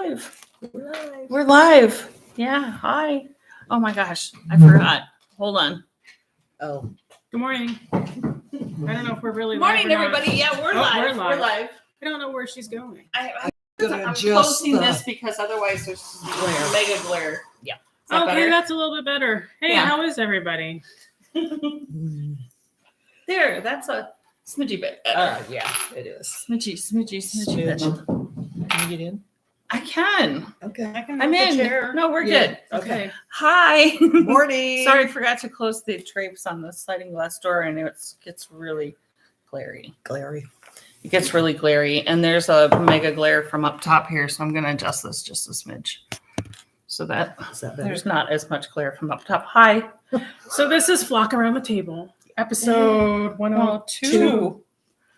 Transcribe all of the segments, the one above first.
live. We're live. Yeah. Hi. Oh my gosh. I forgot. Hold on. Oh. Good morning. I don't know if we're really Good morning, live or everybody. not. Yeah, we're Oh, live. we're We're live. live. I don't know where she's going. I'm adjust closing the this because otherwise there's glare. mega glare. Yeah. Is that Okay, better? that's a little bit better. Hey, Yeah. how is everybody? There. That's a smidgy bit better. Yeah, it is. Smidgy bit. Can you get in? I can. Okay. I can I'm move the in. chair. No, we're Yeah. good. Okay. Hi. Morning. Sorry, forgot to close the drapes on the sliding glass door, and it gets really glary. It gets really glary, and there's a mega glare from up top here, so I'm going to adjust this just a smidge so that Is that better? there's not as much glare from up top. Hi. So this is Flock Around the Table, episode 102.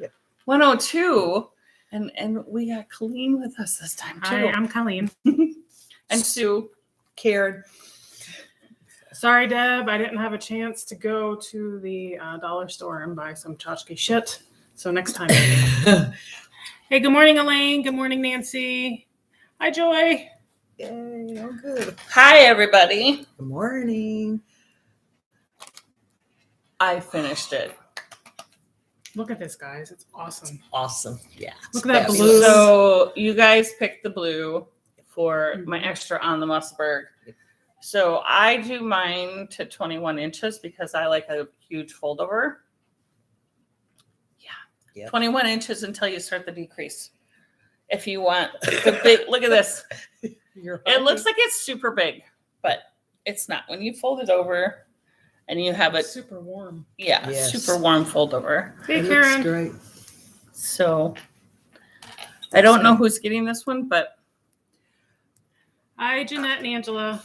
Yep. 102. And we got Colleen with us this time, too. Hi, I'm Colleen. And Sue. Karen. Sorry, Deb, I didn't have a chance to go to the dollar store and buy some tchotchke shit. So next time. Hey, good morning, Elaine. Good morning, Nancy. Hi, Joy. Yay, all good. Hi, everybody. Good morning. I finished it. Look at this, guys. It's awesome. Awesome. Yeah. Look at that Fabulous. blue. So you guys picked the blue for my extra on the Musselburgh. So I do mine to 21 inches because I like a huge fold over. Yeah. 21 inches until you start the decrease. If you want the big, look at this. It looks like it's super big, but it's not. When you fold it over and you have it Super warm. Yeah, Yes. super warm fold over. Hey, It Karen. looks great. So I don't know who's getting this one, but Hi, Jeanette and Angela.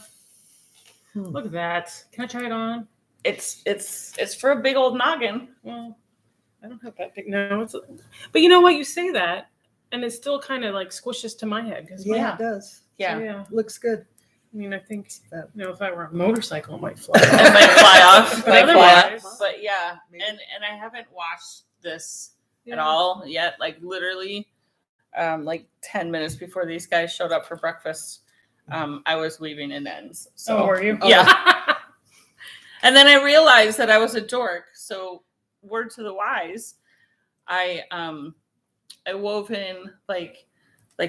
Hmm. Look at that. Can I try it on? it's for a big old noggin. Well, I don't have that big. No, but you know what? You say that, and it still kind of like squishes to my head. Cause Yeah, Yeah. it does. Yeah. yeah. Looks good. I mean, I think if I were a motorcycle, it might fly. It might fly off. But otherwise- But yeah. Maybe. And I haven't washed this at Yeah. all yet. Like literally like 10 minutes before these guys showed up for breakfast. I was weaving in ends. So Oh, were you? Yeah. And then I realized that I was a dork. So word to the wise, I wove in like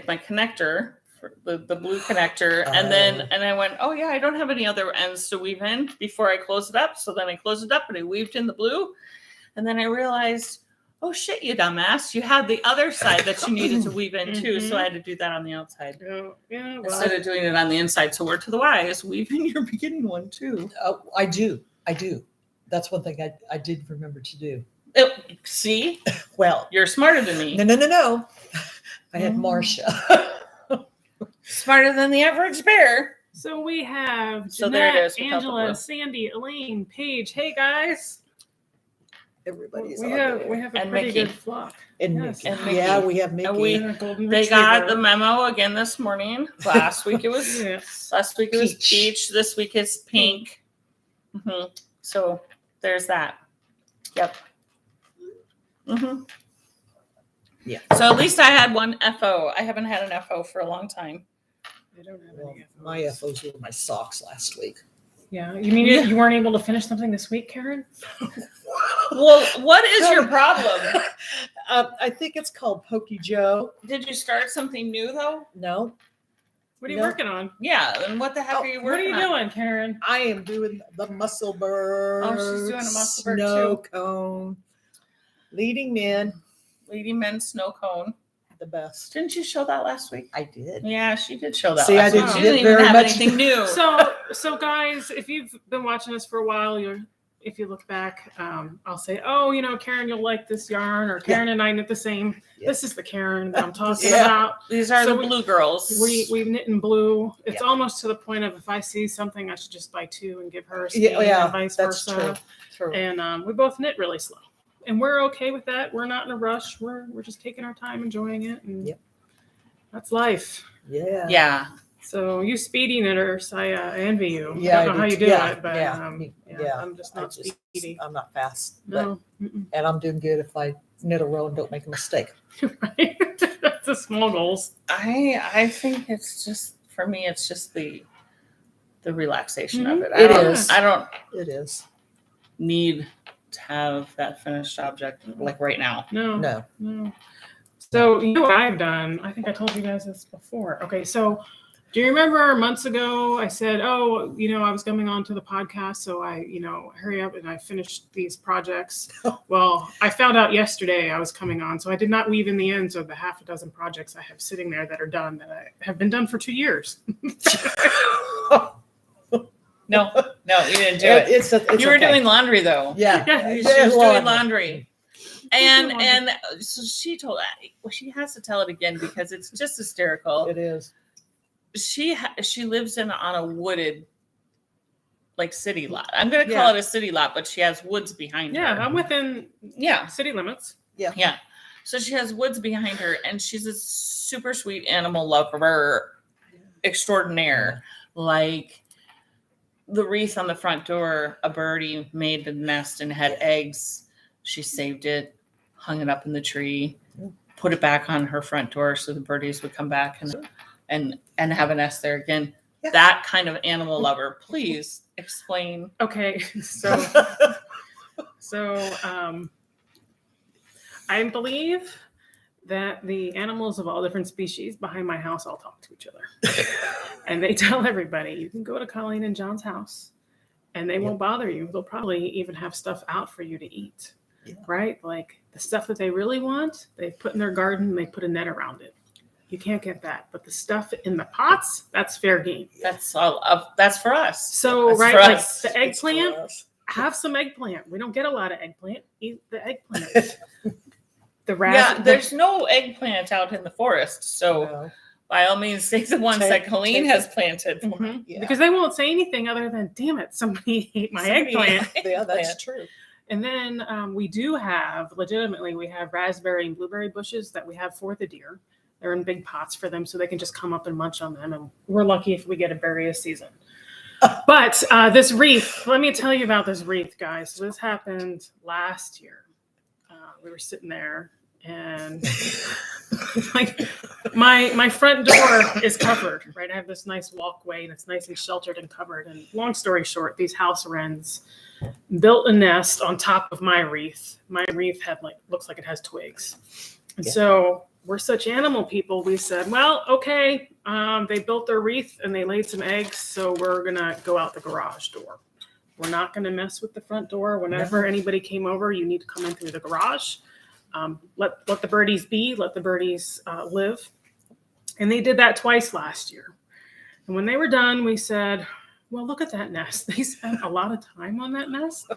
my connector, for the blue connector, and I went, oh yeah, I don't have any other ends to weave in before I close it up. So then I closed it up and I weaved in the blue, and then I realized, oh shit, you dumbass, you had the other side that you needed to weave in too. So I had to do that on the outside. Yeah. Well, Instead of doing it on the inside. So word to the wise, weave in your beginning one too. Oh, I do. That's one thing I did remember to do. See, Well, you're smarter than me. no. I had Mm. Marcia. Smarter than the average bear. so we have So there it Jeanette, is without the Angela, blue. Sandy, Elaine, Paige. Hey guys, Everybody's we on have there. we have a And pretty Mickey. good flock. And Yes. Mickey. And Mickey. Yeah, we have Mickey. And we- And a golden They got retriever. the memo again this morning. Last week it was Yes. peach. Peach. This week is pink. So there's that. Yep. Yeah. So at least I had one FO. I haven't had an FO for a long time. I don't have Well, any FOs. my FOs were my socks last week. Yeah, you mean you weren't able to finish something this week, Karen? Well, what is your problem? I think it's called Pokey Joe. Did you start something new though? No, What are you No. working on? Yeah. And what the heck Oh, are you What are working you on? doing, Karen? I am doing the Musselburgh. Oh, she's doing a Musselburgh snow too. cone. Leading men, Lady Men Snow Cone. the best. Didn't you show that last week? I did. Yeah, she did show that. See, I last week. didn't She get didn't even very have much- anything new. So guys, if you've been watching us for a while, if you look back, I'll say, oh, Karen, you'll like this yarn, or Karen and I knit the same. Yeah. This is the Karen that I'm talking Yeah. about. These are So the blue girls. We knit in blue. It's Yeah. almost to the point of if I see something, I should just buy two and give her a skein, Yeah, and vice that's versa. true. And we both knit really slow, and we're okay with that. We're not in a rush. We're just taking our time, enjoying it, and Yep. that's life. Yeah. Yeah. So you speedy knitters, I envy you. Yeah, I don't know how you do yeah, it, but yeah. I'm just I not just- speedy. I'm not fast, No, and I'm doing good if I knit a row and don't make a mistake. right? That's the small goals. I think it's just, for me, it's just the relaxation of it. It is. I don't It is. need to have that finished object like right now. No. No. So you know what I've done? I think I told you guys this before. Okay, so do you remember months ago I said, oh, I was coming on to the podcast, so I, hurry up and I finished these projects. Well, I found out yesterday I was coming on, so I did not weave in the ends of the half a dozen projects I have sitting there that are done, that I have been done for 2 years. No, you didn't do it. It's You were okay. doing laundry though. Yeah. She was doing laundry. And so she told, well, she has to tell it again because it's just hysterical. It is. She lives on a wooded, like, city lot. I'm going to call it a city lot, but she has woods behind her. Yeah, I'm within city limits. Yeah. So she has woods behind her, and she's a super sweet animal lover extraordinaire. Like, the wreath on the front door, a birdie made a nest and had eggs. She saved it, hung it up in the tree, put it back on her front door so the birdies would come back and have a nest there again. Yeah. That kind of animal lover. Please explain. Okay, so I believe that the animals of all different species behind my house all talk to each other. And they tell everybody, you can go to Colleen and John's house and they won't bother you. They'll probably even have stuff out for you to eat, right? Like the stuff that they really want, they put in their garden and they put a net around it. You can't get that. But the stuff in the pots, that's fair game. That's all. That's for us. So, that's right, for like us. the eggplant, have some eggplant. We don't get a lot of eggplant. Eat the eggplant. There's no eggplant out in the forest. So by all means, take the ones that Colleen has planted. Mm-hmm. Yeah. Because they won't say anything other than, damn it, somebody ate my eggplant. Yeah, that's true. And then we have raspberry and blueberry bushes that we have for the deer. They're in big pots for them so they can just come up and munch on them. And we're lucky if we get a berry a season. But this wreath, let me tell you about this wreath, guys. So this happened last year. We were sitting there and like my front door is covered, right? I have this nice walkway and it's nice and sheltered and covered. And long story short, these house wrens built a nest on top of my wreath. My wreath looks like it has twigs. And so we're such animal people. We said, well, okay, they built their wreath and they laid some eggs. So we're going to go out the garage door. We're not going to mess with the front door. Whenever anybody came over, you need to come in through the garage. Let the birdies be, let the birdies live. And they did that twice last year. And when they were done, we said, well, look at that nest. They spent a lot of time on that nest.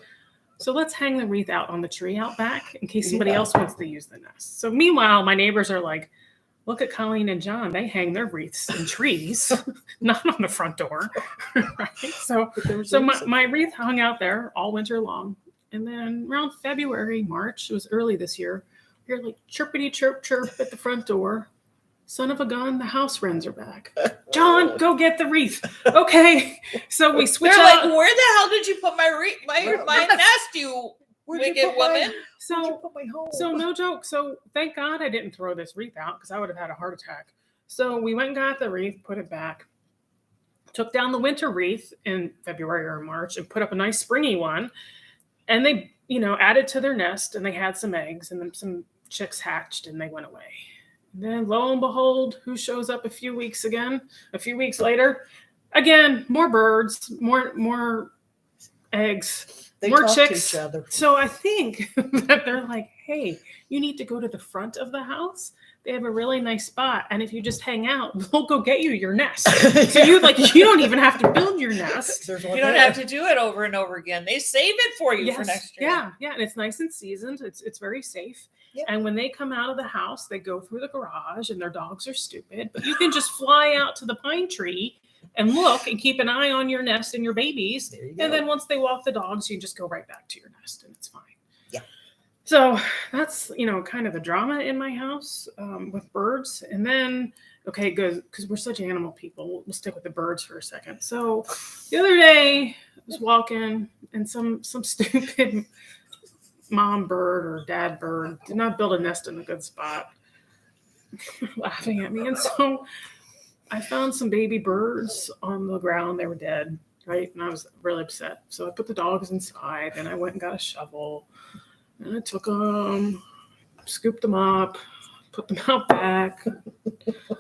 So let's hang the wreath out on the tree out back in case somebody else wants to use the nest. So meanwhile, my neighbors are like, look at Colleen and John. They hang their wreaths in trees, not on the front door. Right? So my wreath hung out there all winter long. And then around February, March, it was early this year, we hear like chirpity chirp chirp at the front door. Son of a gun, the house wrens are back. John, go get the wreath. Okay. So we switch They're out. like, where the hell did you put my nest, you wicked woman? So no joke. So thank God I didn't throw this wreath out because I would have had a heart attack. So we went and got the wreath, put it back, took down the winter wreath in February or March and put up a nice springy one. And they, added to their nest and they had some eggs and then some chicks hatched and they went away. And then lo and behold, who shows up a few weeks later? Again, more birds, more eggs, more chicks. To each other. So I think that they're like, hey, you need to go to the front of the house. They have a really nice spot. And if you just hang out, they'll go get you your nest. So you don't even have to build your nest. You don't have to do it over and over again. They save it for you for next year. Yeah. And it's nice and seasoned. It's very safe. Yeah. And when they come out of the house, they go through the garage and their dogs are stupid, but you can just fly out to the pine tree and look and keep an eye on your nest and your babies. And then once they walk the dogs, you can just go right back to your nest and it's fine. Yeah. So that's, kind of the drama in my house with birds. And then, okay, good. Because we're such animal people. We'll stick with the birds for a second. So the other day I was walking and some stupid mom bird or dad bird did not build a nest in a good spot. laughing at me. And so I found some baby birds on the ground. They were dead, right? And I was really upset. So I put the dogs inside and I went and got a shovel and I took them, scooped them up, put them out back,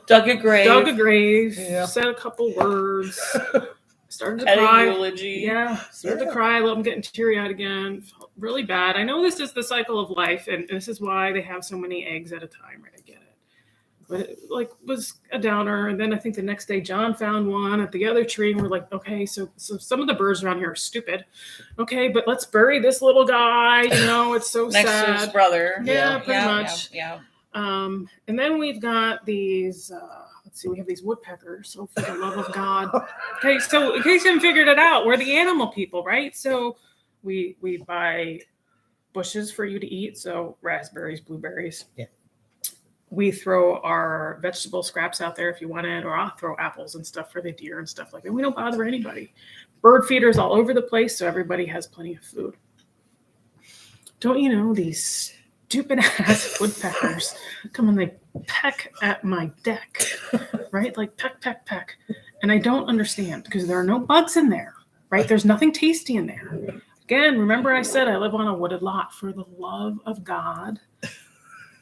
Dug a grave. Yeah. said a couple words, started to Had cry. a eulogy. Yeah, started to cry. I'm getting teary-eyed again. Felt really bad. I know this is the cycle of life, and this is why they have so many eggs at a time. Right? I get it. But it was a downer. And then I think the next day John found one at the other tree, and we're like, okay, so some of the birds around here are stupid. Okay, but let's bury this little guy. It's so Next sad. to his brother. Yeah, pretty much. Yeah. And then we've got these. Let's see, we have these woodpeckers. So for the love of God. Okay, so in case you haven't figured it out, we're the animal people, right? So we buy bushes for you to eat. So raspberries, blueberries. Yeah. We throw our vegetable scraps out there if you want it, or I'll throw apples and stuff for the deer and stuff like that. We don't bother anybody. Bird feeders all over the place, so everybody has plenty of food. Don't you know these stupid ass woodpeckers come and they peck at my deck, right? Like peck, peck, peck. And I don't understand because there are no bugs in there, right? There's nothing tasty in there. Again, remember I said I live on a wooded lot. For the love of God,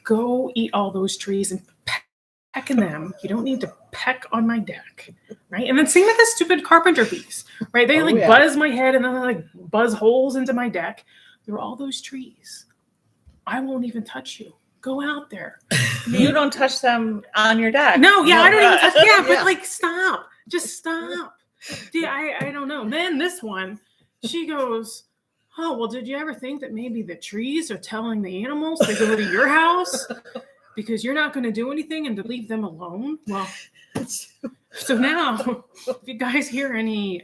go eat all those trees and peck in them. You don't need to peck on my deck, right? And then same with the stupid carpenter bees, right? They buzz my head and then they buzz holes into my deck. There are all those trees. I won't even touch you. Go out there. You don't touch them on your deck. No, yeah, No, I don't even touch. Yeah, Yeah. but stop. Just stop. Yeah, I don't know. Then this one, she goes, oh, well, did you ever think that maybe the trees are telling the animals to go to your house because you're not going to do anything and to leave them alone? Well, so now if you guys hear any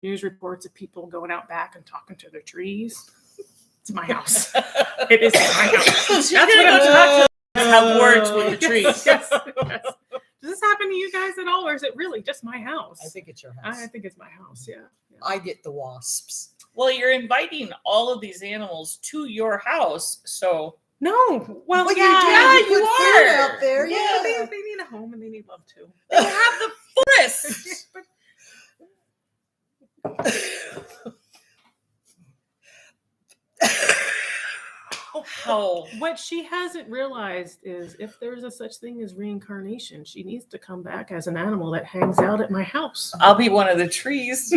news reports of people going out back and talking to their trees, it's my house. It is my house. That's what I'm talking about. Have words with the trees. Yes. Does this happen to you guys at all, or is it really just my house? I think it's your house. I think it's my house. Yeah. I get the wasps. Well, you're inviting all of these animals to your house, so No. Well, Well, yeah, you you put food are. out there. Yeah, Yeah. they need a home and they need love too. they have the forest. How? What she hasn't realized is if there's a such thing as reincarnation, she needs to come back as an animal that hangs out at my house. I'll be one of the trees.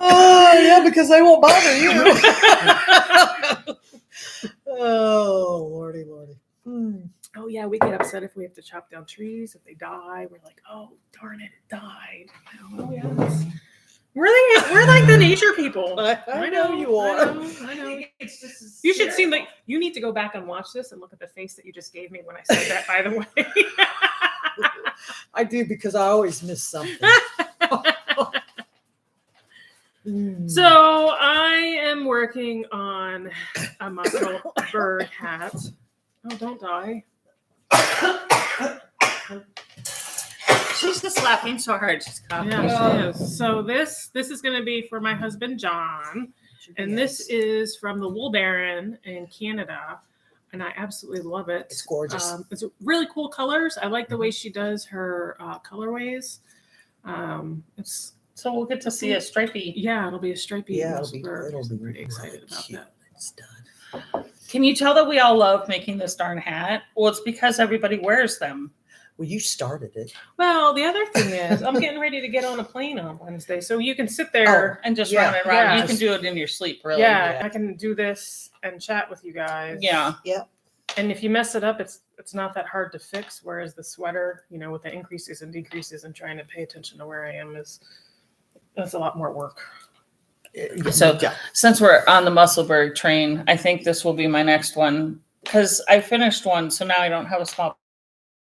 Oh, yeah, because they won't bother you. Oh, Lordy. Oh yeah, we get upset if we have to chop down trees. If they die, we're like, oh darn it, it died. Oh yeah, we're like the nature people. I know you are. I know. You should see you need to go back and watch this and look at the face that you just gave me when I said that. By the way, I do because I always miss something. So I am working on a muscle bird hat. Oh, don't die. She's just laughing so hard. She's coughing. Yeah, she is. So this is going to be for my husband John, and this is from the Wool Baron in Canada, and I absolutely love it. It's gorgeous. It's really cool colors. I like the way she does her colorways. So we'll get to see a stripy. Yeah, it'll be a stripy. Yeah, muscle bird. it'll be pretty excited really about cute. that. It's done. Can you tell that we all love making this darn hat? Well, it's because everybody wears them. Well, you started it. Well, the other thing is, I'm getting ready to get on a plane on Wednesday, so you can sit there. And just Yeah, run it around. yeah. You can do it in your sleep, really. Yeah, I can do this and chat with you guys. Yeah. And if you mess it up, it's not that hard to fix. Whereas the sweater, with the increases and decreases and trying to pay attention to where I am that's a lot more work. So since we're on the Musselburgh train, I think this will be my next one because I finished one, so now I don't have a small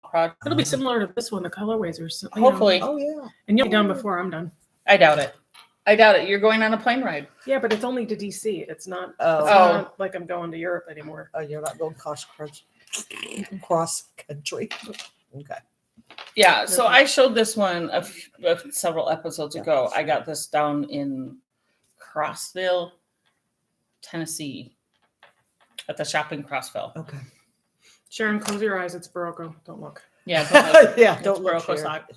project. It'll be similar to this one. The colorways are Hopefully. Oh, yeah. and you'll be done before I'm done. I doubt it. You're going on a plane ride. Yeah, but it's only to DC. It's not. It's Oh. not like I'm going to Europe anymore. Oh, you're not going cross country. Okay. Yeah, so I showed this one several episodes Yeah. ago. I got this down in Crossville, Tennessee. at the shop in Crossville. Okay. Sharon, close your eyes. It's Barocco. Don't look. Yeah, don't look. Yeah, It's don't look. Barocco Sharon. sock.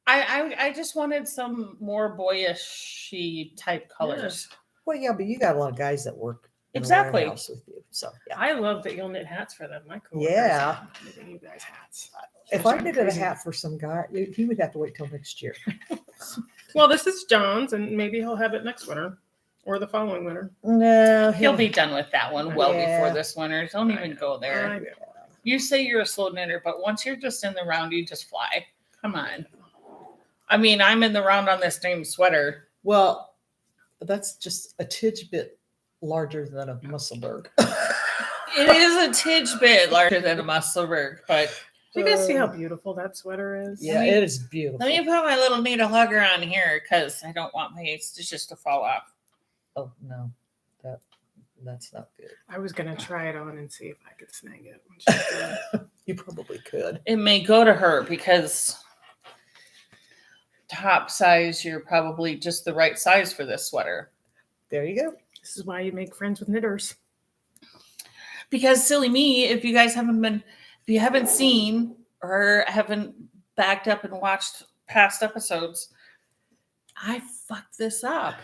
I just wanted some more boyish type colors. Well, yeah, but you got a lot of guys that work in Exactly. the warehouse with you. So, yeah. I love that you'll knit hats for them. My coworkers Yeah. are knitting you guys hats. If I knitted a hat for some guy, he would have to wait till next year. Well, this is John's, and maybe he'll have it next winter or the following winter. No, He'll be done with that one well Yeah. before this winter. Don't even go I there. know. You say you're a slow knitter, but once you're just in the round, you just fly. Come on. I mean, I'm in the round on this same sweater. Well, that's just a tidge bit larger than a Musselburgh. It is a tidge bit larger than a Musselburgh, but Do you guys see how beautiful that sweater is? Yeah, it is beautiful. let me put my little needle hugger on here because I don't want my stitches to fall off. Oh no, that's not good. I was gonna try it on and see if I could snag it. When she's done. You probably could. It may go to her because top size, you're probably just the right size for this sweater. There you go. This is why you make friends with knitters. Because silly me, if you haven't seen or haven't backed up and watched past episodes, I fucked this up.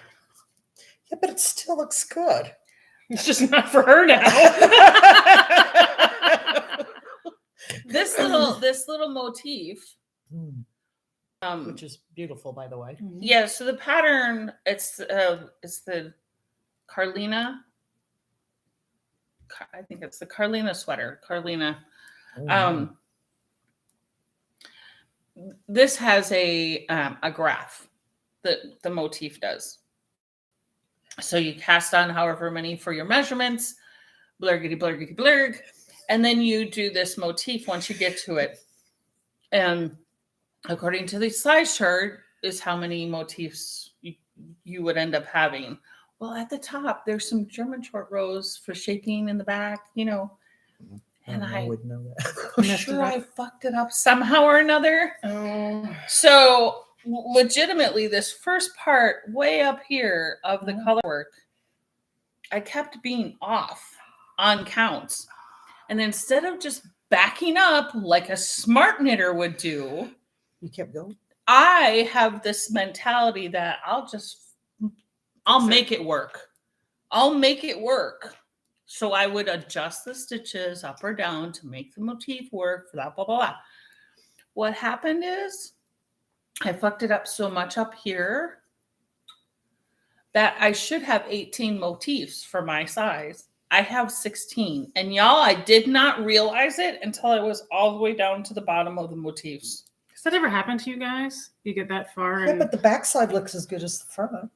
Yeah, but it still looks good. It's just not for her now. This little motif, Which is beautiful, by the way. yeah. So the pattern, it's the Carlina. I think it's the Carlina sweater. Carlina. This has a graph that the motif does. So you cast on however many for your measurements, blurgity blurgity blurg, and then you do this motif once you get to it. And according to the size chart is how many motifs you would end up having. Well, at the top, there's some German short rows for shaping in the back, and I would know that. I'm sure I fucked it up somehow or another. Oh. So legitimately, this first part way up here of the color work, I kept being off on counts. And instead of just backing up like a smart knitter would do, You kept going? I have this mentality that I'll make it work. I'll make it work. So I would adjust the stitches up or down to make the motif work for that, blah, blah, blah. What happened is I fucked it up so much up here that I should have 18 motifs for my size. I have 16. And y'all, I did not realize it until I was all the way down to the bottom of the motifs. Has that ever happened to you guys? You get that far? Yeah, And but the backside looks as good as the front.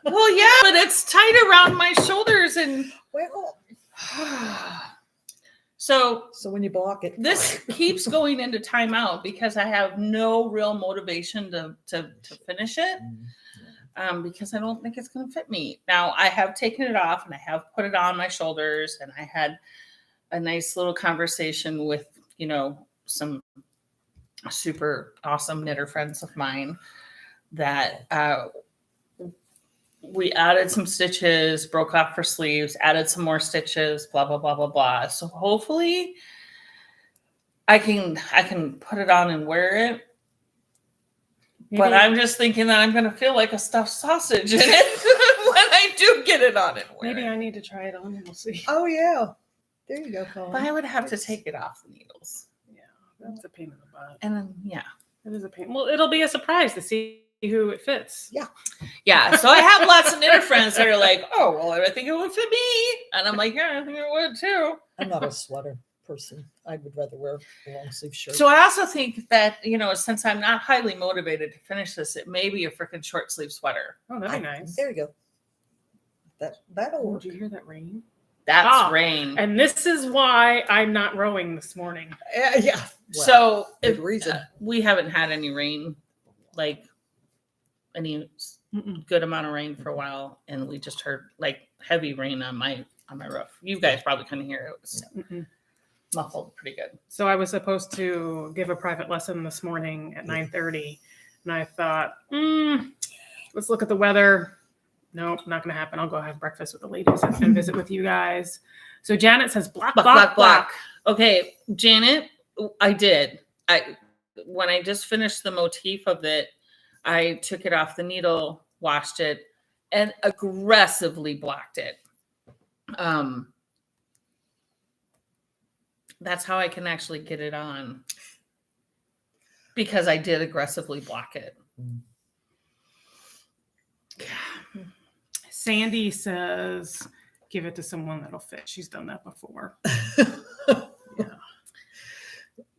Well, yeah, but it's tight around my shoulders and Well, so when you block it. this keeps going into timeout because I have no real motivation to finish it because I don't think it's going to fit me. Now, I have taken it off and I have put it on my shoulders, and I had a nice little conversation with, some super awesome knitter friends of mine that we added some stitches, broke off for sleeves, added some more stitches, blah, blah, blah, blah, blah. So hopefully I can put it on and wear it. But I'm just thinking that I'm going to feel like a stuffed sausage in it when I do get it on and wear maybe it. I need to try it on and we'll see. Oh, yeah. There you go, Colin. But I would have to take it off the needles. Yeah, that's a pain in the butt. And then, yeah. It is a pain. Well, it'll be a surprise to see who it fits. Yeah. So I have lots of knitter friends that are like, oh, well, I think it would fit me. And I'm like, yeah, I think it would too. I'm not a sweater person. I would rather wear a long sleeve shirt. So I also think that, since I'm not highly motivated to finish this, it may be a freaking short sleeve sweater. Oh, that'd be nice. There you go. That'll Oh, work. did you hear that rain? That's rain. And this is why I'm not rowing this morning. Yeah. Well, So good reason. We haven't had any rain, like any good amount of rain for a while. And we just heard like heavy rain on my roof. You guys probably couldn't hear it. It was muffled pretty good. So I was supposed to give a private lesson this morning at 9:30. And I thought, let's look at the weather. nope, not going to happen. I'll go have breakfast with the ladies and visit with you guys. So Janet says block, Block, block, block, block. block. Okay, Janet, I did. When I just finished the motif of it, I took it off the needle, washed it, and aggressively blocked it. That's how I can actually get it on, because I did aggressively block it. Sandy says, give it to someone that'll fit. She's done that before.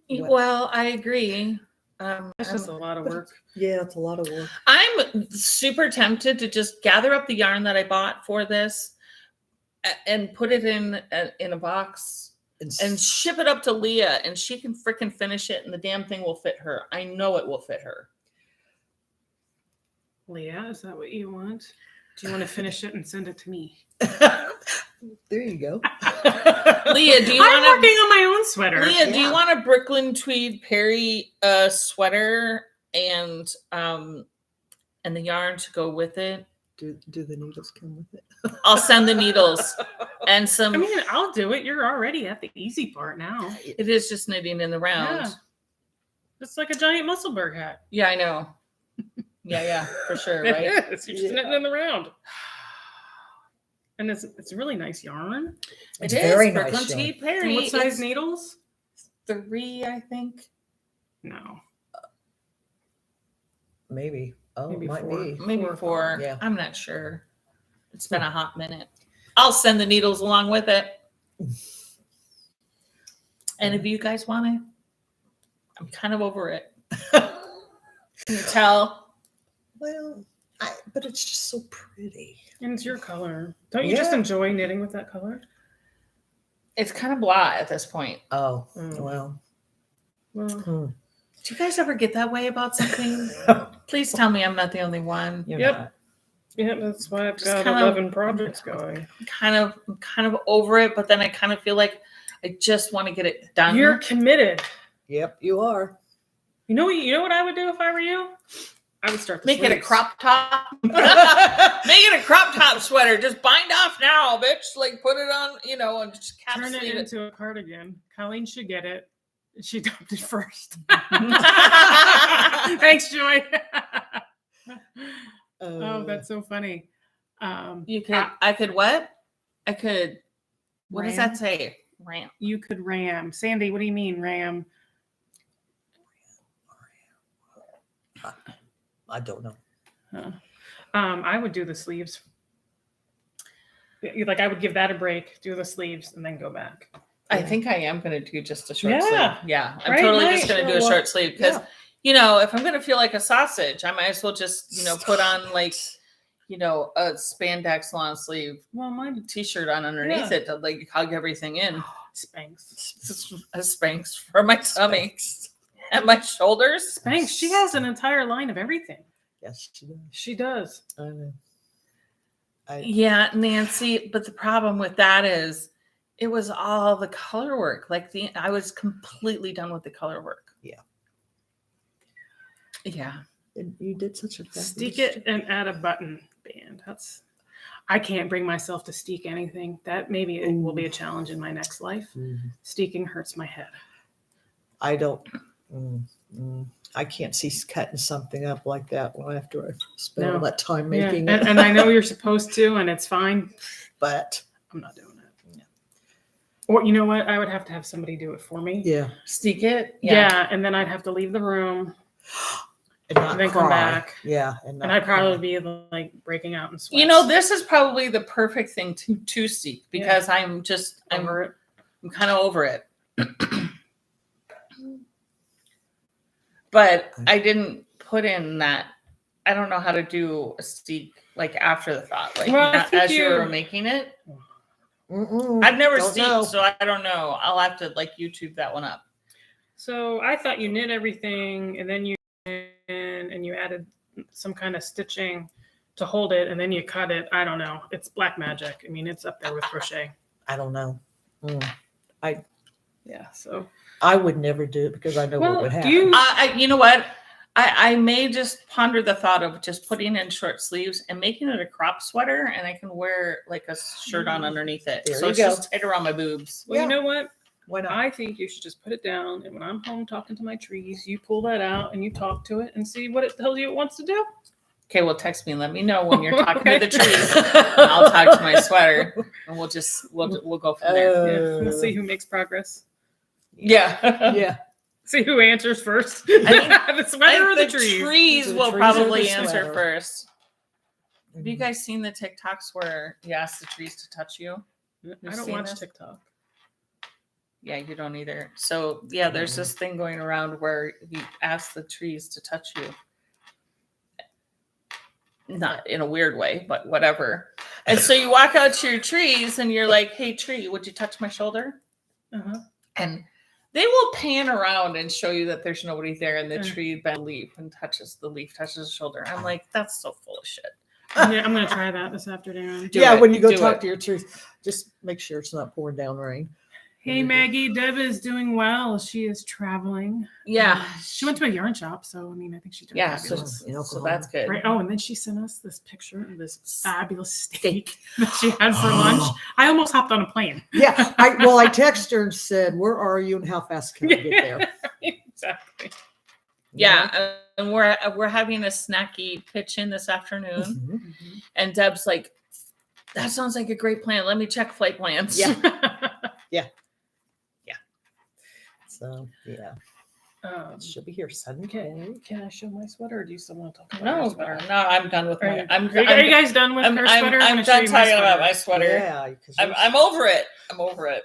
Well, I agree. That's just a lot of work. Yeah, it's a lot of work. I'm super tempted to just gather up the yarn that I bought for this and put it in a box and ship it up to Leah, and she can freaking finish it, and the damn thing will fit her. I know it will fit her. Leah, is that what you want? Do you want to finish it and send it to me? There you go. Leah, do you I'm want working on my own sweater. Leah, do you want a Brooklyn tweed Perry sweater and the yarn to go with it? Do the needles come with it? I'll send the needles and some. I mean, I'll do it. You're already at the easy part now. It is just knitting in the round. Yeah. It's like a giant Musselburgh hat. Yeah, I know. Yeah, for sure, right? It is. You're just knitting in the round. And it's a really nice yarn. It's It is very Brooklyn nice. tweed And Perry. what size It's needles? 3, I think. No. Maybe. Oh, Maybe it might 4. be. Maybe 4. 4. Yeah. I'm not sure. It's been a hot minute. I'll send the needles along with it. And if you guys want it, I'm kind of over it. Can you tell? Well, but it's just so pretty. And it's your color. Don't you just Yeah. enjoy knitting with that color? It's kind of blah at this point. Oh, Mm. well. Well, Hmm. Do you guys ever get that way about something? Please tell me I'm not the only one. You're Yep. not. yeah, that's why I've Just got kinda- 11 projects going. I'm kind of over it, but then I kind of feel like I just want to get it done. You're committed. Yep, you are. You know what I would do if I were you? I would start the Make it a sleeves. crop top. Make it a crop top sweater. Just bind off now, bitch. Like put it on, and just cap Turn it sleeve it. into a cardigan. Colleen should get it. She dumped it first. Thanks, Joy. Oh, that's so funny. You could. I could what? I could. What does Ram? that say? Ram. You could ram. Sandy, what do you mean ram? I don't know. I would do the sleeves. Like I would give that a break, do the sleeves, and then go back. I think I am going to do just a short Yeah. sleeve. Yeah, I'm Right, totally nice. just going to do a Well, short sleeve because, if I'm going to feel like a sausage, I might as well just, put on like, a spandex long sleeve Well, mine t-shirt on underneath it to like hug everything in. Spanx. A Spanx for my tummy and my shoulders. Spanx. She has an entire line of everything. Yes, she does. She does. I know. Yeah, Nancy. But the problem with that is it was all the color work. I was completely done with the color work. Yeah. Yeah. You did such a fabulous Steek it and add a button band. I can't bring myself to steek anything. That maybe it will be a challenge in my next life. Mhm. Steeking hurts my head. I don't. I can't see cutting something up like that after I spent all No. that time Yeah, making it. and I know you're supposed to, and it's fine. But I'm not doing it. Or you know what? I would have to have somebody do it for me. yeah, Steek it. Yeah, and then I'd have to leave the room, and not and then cry. come back. Yeah, and not I'd probably cry. be like breaking out in sweats. This is probably the perfect thing to steek because I'm over it. I'm kind of over it. But I didn't put in that. I don't know how to do a steek like after the thought, like Well, I not think as you you- were making it. Mm-mm. I've never Don't steeked, know. so I don't know. I'll have to YouTube that one up. So I thought you knit everything, and then you added some kind of stitching to hold it, and then you cut it. I don't know. It's black magic. I mean, it's up there with crochet. I don't know. Yeah. So I would never do it because I know what would happen. do you? You know what? I may just ponder the thought of just putting in short sleeves and making it a crop sweater, and I can wear like a shirt on underneath it. There So you it's go. just tight around my boobs. Well, Yeah. you know what? Why not? I think you should just put it down, and when I'm home talking to my trees, you pull that out and you talk to it and see what it tells you it wants to do. Okay, well, text me and let me know when you're talking Okay. to the trees. And I'll talk to my sweater, and we'll go from there. Yeah, we'll see who makes progress. Yeah. Yeah. See who answers first. I think- the sweater or the trees? trees The will trees or probably the answer sweater? first. Have you guys seen the TikToks where you ask the trees to touch you? I don't seen watch this? TikTok. Yeah, you don't either. So yeah, there's this thing going around where you ask the trees to touch you. Not in a weird way, but whatever. And so you walk out to your trees and you're like, "Hey tree, would you touch my shoulder?" Uh-huh. And they will pan around and show you that there's nobody there, and the Mm. tree bends a leaf and touches the shoulder. I'm like, that's so full of shit. I'm gonna try that this afternoon. Do Yeah, it. when you go Do talk it. to your trees, just make sure it's not pouring down rain. Hey Maggie, Deb is doing well. She is traveling. Yeah. She went to a yarn shop, so I mean, I think she's doing Yeah, fabulous. in so that's good. Right. Oh, and then she sent us this picture of this fabulous steak that she had for lunch. I almost hopped on a plane. Yeah. I texted her and said, "Where are you and how fast can I get there?" Exactly. Yeah, and we're having a snacky pitch in this afternoon, Mhm. and Deb's like, "That sounds like a great plan. Let me check flight plans." Yeah. So yeah, she'll be here Sunday. Okay. Can I show my sweater, or do you still want to talk about No, your sweater? no, I'm done with my. Are you guys done with her sweater? I'm gonna show done you my talking about sweater. my sweater. Yeah, 'cause I'm over it. I'm over it.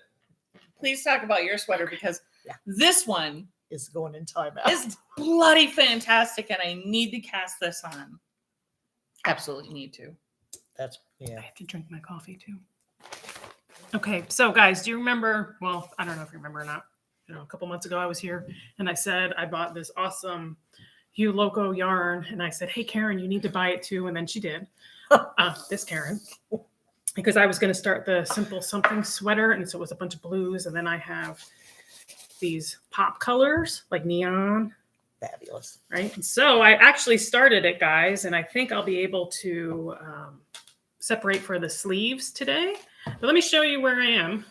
Please talk about your sweater because Yeah. this one is going in timeout. is bloody fantastic, and I need to cast this on. Absolutely need to. That's I yeah. have to drink my coffee too. Okay, so guys, do you remember? Well, I don't know if you remember or not. A couple months ago, I was here and I said I bought this awesome Hue Loco yarn, and I said, "Hey, Karen, you need to buy it too." And then she did. This Karen, because I was going to start the Simple Something sweater, and so it was a bunch of blues, and then I have these pop colors like neon. Fabulous. Right. And so I actually started it, guys, and I think I'll be able to separate for the sleeves today. But let me show you where I am.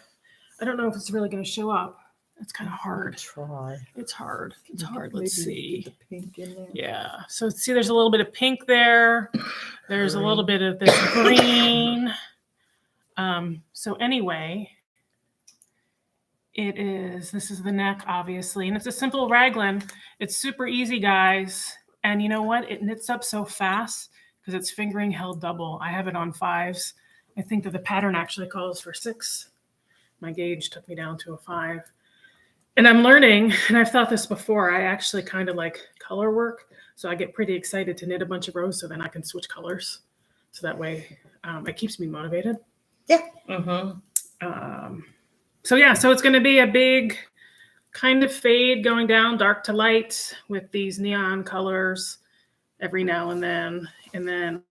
I don't know if it's really going to show up. It's kind of hard. Try. It's hard. It's hard. Maybe Let's see. the pink in there. Yeah. So see, there's a little bit of pink there. There's a little bit of this green. So anyway, this is the neck, obviously, and it's a simple raglan. It's super easy, guys. And you know what? It knits up so fast because it's fingering held double. I have it on 5s. I think that the pattern actually calls for 6. My gauge took me down to a 5. And I'm learning, and I've thought this before, I actually kind of like color work. So I get pretty excited to knit a bunch of rows so then I can switch colors. So that way it keeps me motivated. Yeah. Mm-hmm. So yeah, so it's going to be a big kind of fade going down dark to light with these neon colors every now and then. And then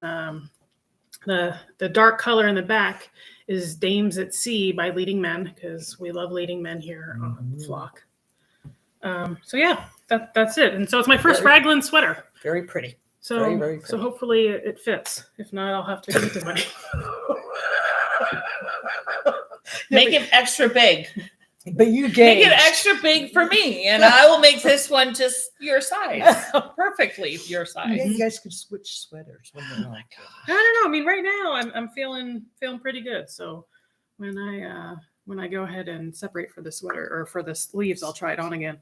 the dark color in the back is Dames at Sea by Leading Men, because we love Leading Men here on Flock. So yeah, that's it. And so it's my first raglan sweater. Very pretty. So Very, very so pretty. hopefully it fits. If not, I'll have to keep the money. Make it extra big. But you Make gauge. it extra big for me, and I will make this one just your size, perfectly your size. Yeah, you guys could switch sweaters when you're like, I don't know. I mean, right now I'm feeling pretty good. So when I go ahead and separate for the sweater or for the sleeves, I'll try it on again.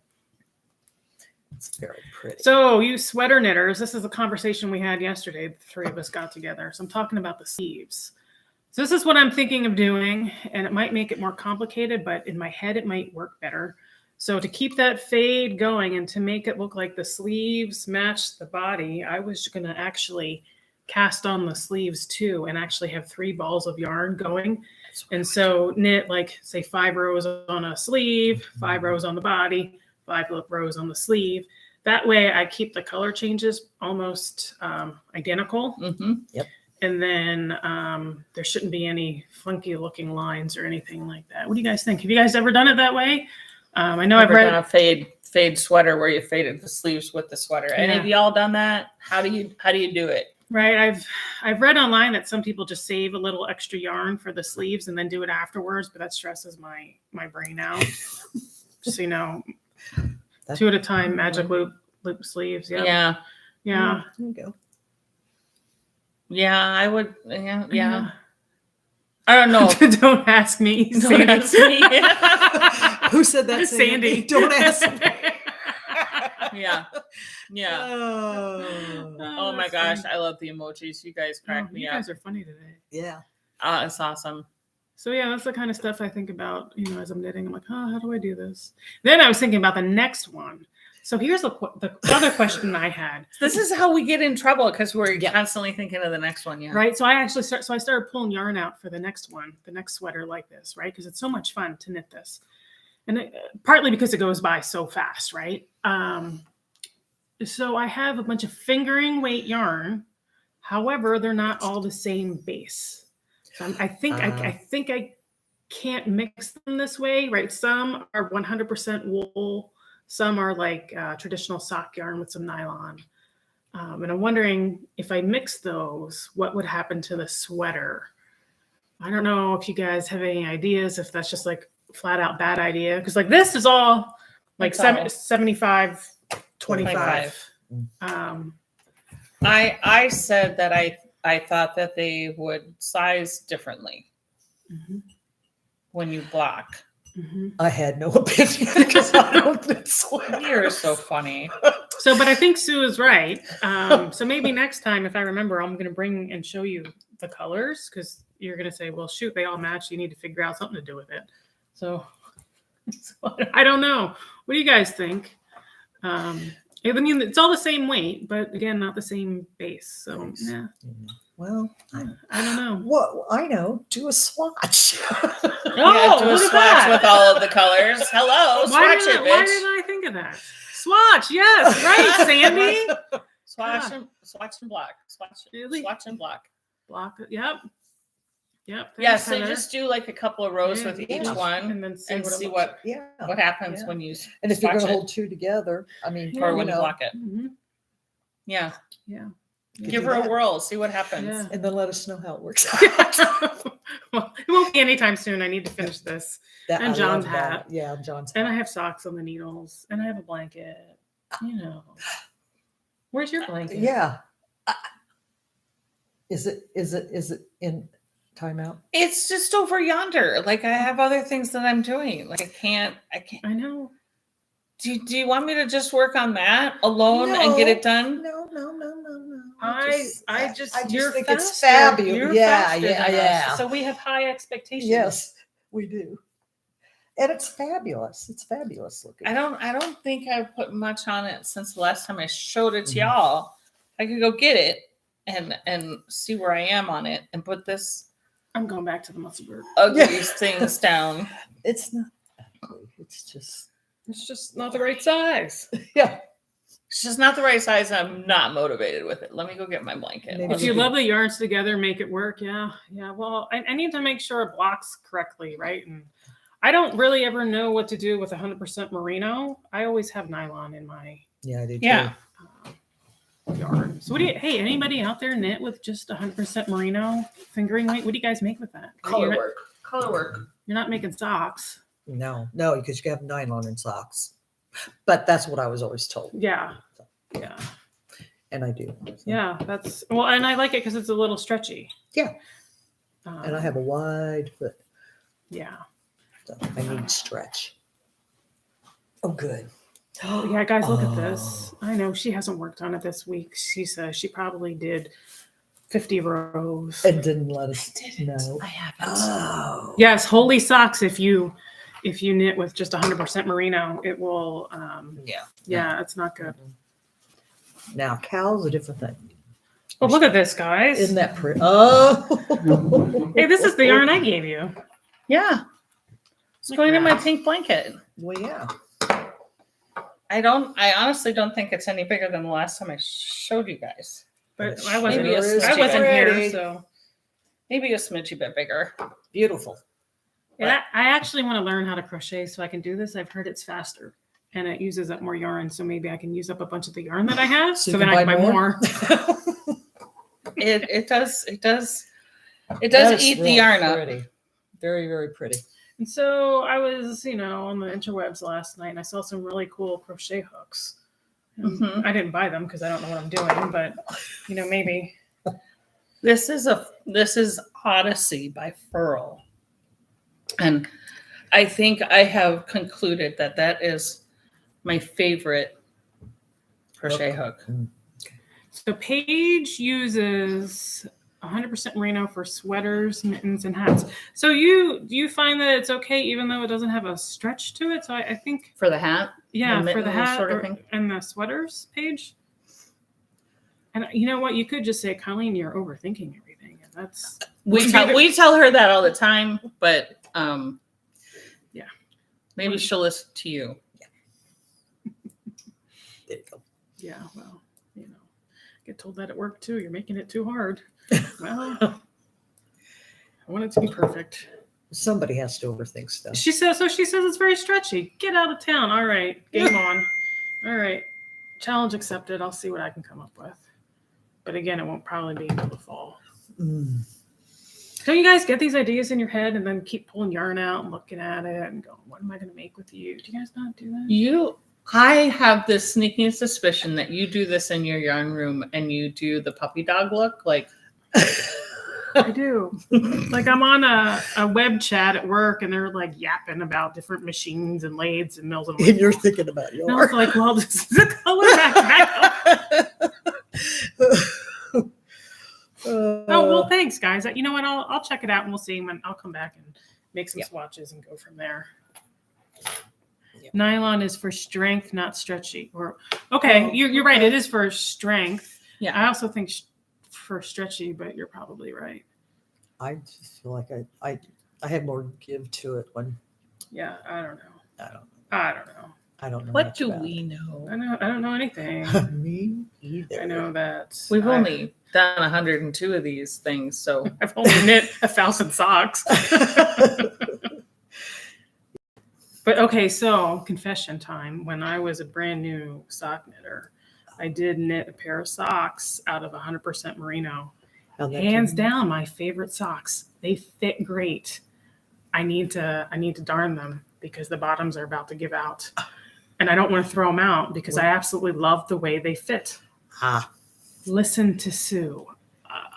it's very pretty. So you sweater knitters, this is a conversation we had yesterday. The 3 of us got together. So I'm talking about the sleeves. So this is what I'm thinking of doing, and it might make it more complicated, but in my head, it might work better. So to keep that fade going and to make it look like the sleeves match the body, I was going to actually cast on the sleeves too and actually have 3 balls of yarn going. And so knit like, say, 5 rows on a sleeve, 5 rows on the body, 5 rows on the sleeve. That way I keep the color changes almost identical. Mm-hmm. Yep. And then there shouldn't be any funky looking lines or anything like that. What do you guys think? Have you guys ever done it that way? I know I've read a fade fade sweater where you faded the sleeves with the sweater. Any of y'all done that? How do you do it? Right. I've read online that some people just save a little extra yarn for the sleeves and then do it afterwards, but that stresses my brain out. Just so you know, 2 at a time, magic loop sleeves. Yep. Yeah. Yeah. There you go. Yeah, I would. Yeah. I don't know. Don't ask me. Don't ask me. Who said that? Sandy. Don't ask me. Yeah. Oh my gosh, I love the emojis. You guys crack me you up. guys are funny today. Yeah. It's awesome. So yeah, that's the kind of stuff I think about, as I'm knitting. I'm like, how do I do this? Then I was thinking about the next one. So here's the other question I had. This is how we get in trouble because we're constantly thinking of the next one. Yeah. Right. So I started pulling yarn out for the next one, the next sweater like this, right? Because it's so much fun to knit this, and partly because it goes by so fast, right? So I have a bunch of fingering weight yarn. However, they're not all the same base. So I think I can't mix them this way, right? Some are 100% wool. Some are like traditional sock yarn with some nylon. And I'm wondering if I mix those, what would happen to the sweater? I don't know if you guys have any ideas, if that's just like flat out bad idea. Because like this is all like 75, 25. I said that I thought that they would size differently when you block. I had no opinion because I don't think so. You're so funny. So, but I think Sue is right. So maybe next time, if I remember, I'm going to bring and show you the colors because you're going to say, well, shoot, they all match. You need to figure out something to do with it. So I don't know. What do you guys think? I mean, it's all the same weight, but again, not the same base. So, yeah. Well, I don't know. What I know, do a swatch. Oh, do a swatch with all of the colors. Hello, Why swatch it, bitch. why did I think of that? Swatch, yes, right, Sandy. Swatch and block. Swatch and block. Block it. Yep. Yeah, so just do like a couple of rows with each one and then see what happens when you and if you're going to swatch hold two together, I mean, or when you block it. Mm-hmm. Yeah. Give do her that. a whirl, see what happens. Yeah. and then let us know how it works. Well, it won't be anytime soon. I need to finish this. That, And I John's love that. hat. Yeah, John's And hat. I have socks on the needles. And I have a blanket. Where's your blanket? Yeah. Is it in timeout? It's just over yonder. Like I have other things that I'm doing. Like I can't. I know. Do you want me to just work on that alone and get it done? No. I just you're think it's faster. fabulous. You're Yeah, faster yeah, than us. yeah. So we have high expectations. Yes, we do. And it's fabulous. It's fabulous looking. I don't think I've put much on it since the last time I showed it to y'all. I could go get it and see where I am on it and put this I'm going back to the muscle bird. ugly things down. It's not ugly. It's just not the right size. yeah. It's just not the right size. I'm not motivated with it. Let me go get my blanket. Maybe If you love the yarns together, make it work. Yeah. Well, I need to make sure it blocks correctly, right? And I don't really ever know what to do with 100% merino. I always have nylon in my Yeah, I do. Yeah. yarn. So hey, anybody out there knit with just 100% merino fingering weight? What do you guys make with that? Color You're work. You're not making socks. No, because you can have nylon in socks. But that's what I was always told. Yeah. And I do. So. Yeah, that's well, and I like it because it's a little stretchy. Yeah. And I have a wide foot. Yeah. So I need stretch. Oh, good. Oh, yeah, guys, look at this. I know she hasn't worked on it this week. She says she probably did 50 rows. And didn't let us know. I haven't. Oh. Yes, holy socks. If you knit with just 100% merino, it will. Yeah, it's not good. Now, cow's a different thing. Oh, look at this, guys. Isn't that pretty? Oh. Hey, this is the yarn I gave you. Yeah. It's going in my pink blanket. Well, yeah. I honestly don't think it's any bigger than the last time I showed you guys. But I wasn't Maybe it's here, pretty. so. Maybe a smidgy bit bigger. Beautiful. And I actually want to learn how to crochet so I can do this. I've heard it's faster. and it uses up more yarn. So maybe I can use up a bunch of the yarn that I have, So so you then can I can buy buy more? more. It does That is eat the real yarn up. pretty. Very, very pretty. And so I was, on the interwebs last night, and I saw some really cool crochet hooks. Mhm. I didn't buy them because I don't know what I'm doing, but maybe. This is Odyssey by Furl. And I think I have concluded that is my favorite crochet hook. So Paige uses 100% merino for sweaters, mittens, and hats. So do you find that it's okay even though it doesn't have a stretch to it? So I think For the hat? yeah, The for the mittens hat sort of thing? and the sweaters, Paige. And you know what? You could just say, Colleen, you're overthinking everything, and that's We tell her that all the time, but yeah. Maybe she'll listen to you. There you go. Yeah. Well, get told that at work too. You're making it too hard. Well, I want it to be perfect. Somebody has to overthink stuff. She says it's very stretchy. Get out of town. All right. Game on. All right. Challenge accepted. I'll see what I can come up with. But again, it won't probably be until the fall. Mm. Don't you guys get these ideas in your head and then keep pulling yarn out and looking at it and going, what am I going to make with you? Do you guys not do that? I have this sneaking suspicion that you do this in your yarn room and you do the puppy dog look. Like, I do. Like I'm on a web chat at work and they're like yapping about different machines and lathes and mills. And you're thinking about and I was yours. like, well, this is the color back. Oh, well, thanks, guys. You know what? I'll check it out and we'll see when I'll come back and make some swatches and go from there. Yep. Nylon is for strength, not stretchy. Okay, you're right. It is for strength. Yeah. I also think for stretchy, but you're probably right. I just feel like I have more give to it when Yeah, I don't know. I don't know. I don't know. what much do about we know? I don't know anything. it. Me either. I know that We've only done 102 of these things, so I've only knit 1,000 socks. But okay, so confession time. When I was a brand new sock knitter, I did knit a pair of socks out of 100% merino. Hands down, my favorite socks. They fit great. I need to darn them because the bottoms are about to give out. And I don't want to throw them out because I absolutely love the way they fit. Listen to Sue.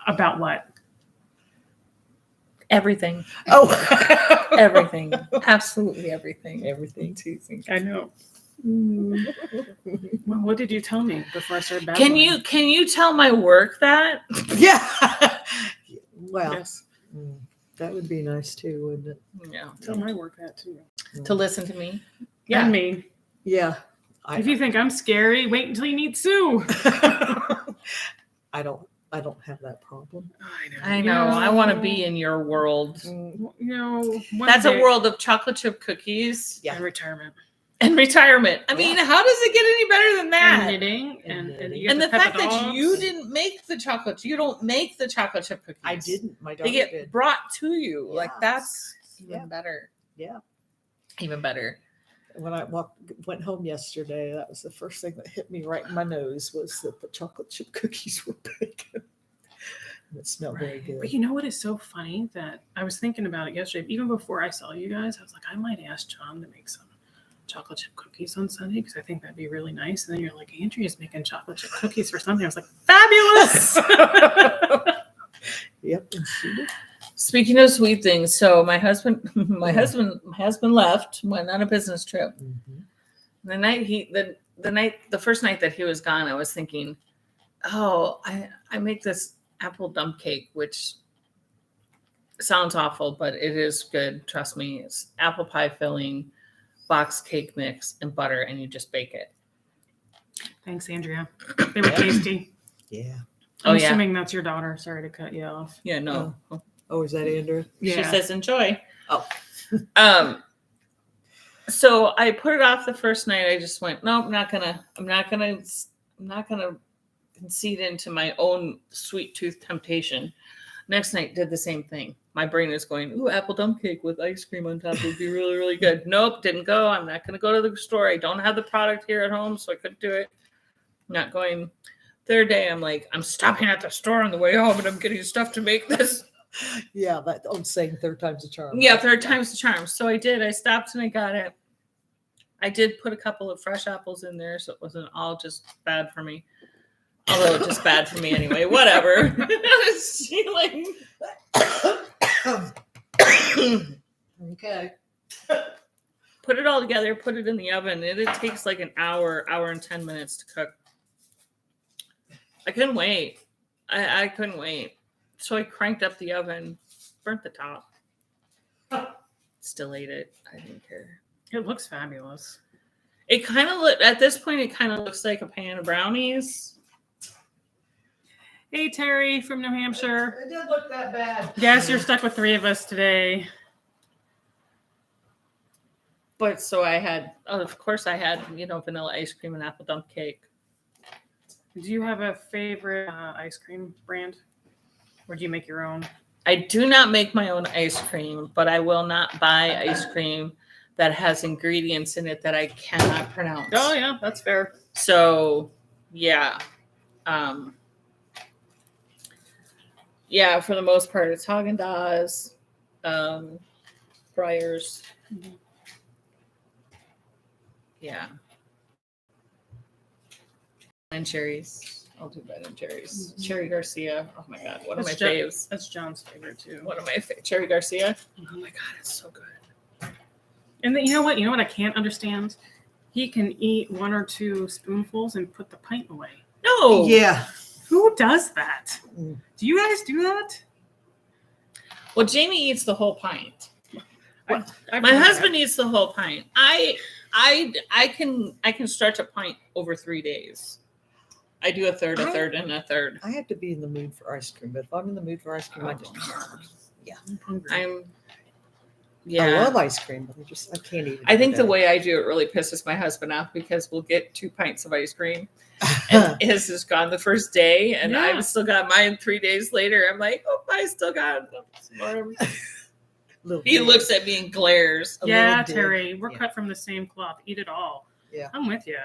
About what? everything. Oh, Everything. Absolutely everything. everything. Teasing. I know. Well, what did you tell me before I started babbling? Can you tell my work that? Yeah. Well, Yes. that would be nice too, wouldn't it? Yeah. Tell my work that too. To listen to me. Yeah. And me. Yeah. If you think I'm scary, wait until you meet Sue. I don't have that problem. I know. I want to be in your world. That's a world of chocolate chip cookies. And retirement. And retirement. I mean, how does it get any better than that? And knitting. And the fact that you didn't make the chocolate, you don't make the chocolate chip cookies. I didn't. My daughter They get did. brought to you. Yeah. Like that's even Yeah. better. Yeah. Even better. When I went home yesterday, that was the first thing that hit me right in my nose was that the chocolate chip cookies were bacon. And it smelled very good. But you know what is so funny that I was thinking about it yesterday, even before I saw you guys, I was like, I might ask John to make some chocolate chip cookies on Sunday because I think that'd be really nice. And then you're like, Andrea's making chocolate chip cookies for Sunday. I was like, fabulous. Yep. And she did. Speaking of sweet things, so my husband left, went on a business trip. Mhm. The first night that he was gone, I was thinking, oh, I make this apple dump cake, which sounds awful, but it is good. Trust me. It's apple pie filling, box cake mix, and butter, and you just bake it. Thanks, Andrea. They were tasty. Yeah. I'm assuming that's your daughter. Sorry to cut you off. Yeah, no. Oh, is that Andrew? Yeah. She says enjoy. Oh. So I put it off the first night. I just went, no, I'm not gonna concede into my own sweet tooth temptation. Next night, did the same thing. My brain is going, ooh, apple dump cake with ice cream on top would be really, really good. Nope, didn't go. I'm not going to go to the store. I don't have the product here at home, so I couldn't do it. Not going. Third day, I'm like, I'm stopping at the store on the way home, and I'm getting stuff to make this. Yeah, that old saying, third time's a charm. Yeah, third time's the charm. So I did. I stopped and I got it. I did put a couple of fresh apples in there, so it wasn't all just bad for me. Although it's just bad for me anyway. Whatever. Okay. Put it all together, put it in the oven. It takes like an hour and 10 minutes to cook. I couldn't wait. I couldn't wait. So I cranked up the oven, burnt the top. Still ate it. I didn't care. It looks fabulous. It kind of at this point, it kind of looks like a pan of brownies. Hey, Terry from New Hampshire. It didn't look that bad. Yes, you're stuck with 3 of us today. But so I had, of course, I had, vanilla ice cream and apple dump cake. Do you have a favorite ice cream brand? Or do you make your own? I do not make my own ice cream, but I will not buy ice cream that has ingredients in it that I cannot pronounce. Oh, yeah, that's fair. So, yeah. Yeah, for the most part, it's Haagen-Dazs, Breyers. Mhm. Yeah. And cherries. I'll do Ben and Cherries. Mhm. Cherry Garcia. Oh my God, one of my That's Jo- faves. That's John's favorite, too. One of my Cherry Garcia. Mhm. Oh my God, it's so good. And then, you know what I can't understand? He can eat 1 or 2 spoonfuls and put the pint away. No. Yeah. Who does that? Mm. Do you guys do that? Well, Jamie eats the whole pint. I've My done husband eats the whole pint. I can stretch a pint over 3 days. I do a third, and a third. I have to be in the mood for ice cream, but if I'm in the mood for ice cream, I just I'm hungry. I love ice cream, but I can't eat it. I think the every day. way I do it really pisses my husband off because we'll get 2 pints of ice cream and his is gone the first day and Yeah. I've still got mine 3 days later. I'm like, oh, I still got some more. Little He bit. looks at me and glares. A Yeah, little bit, Terry, we're yeah. cut from the same cloth. Eat it all. Yeah. I'm with you.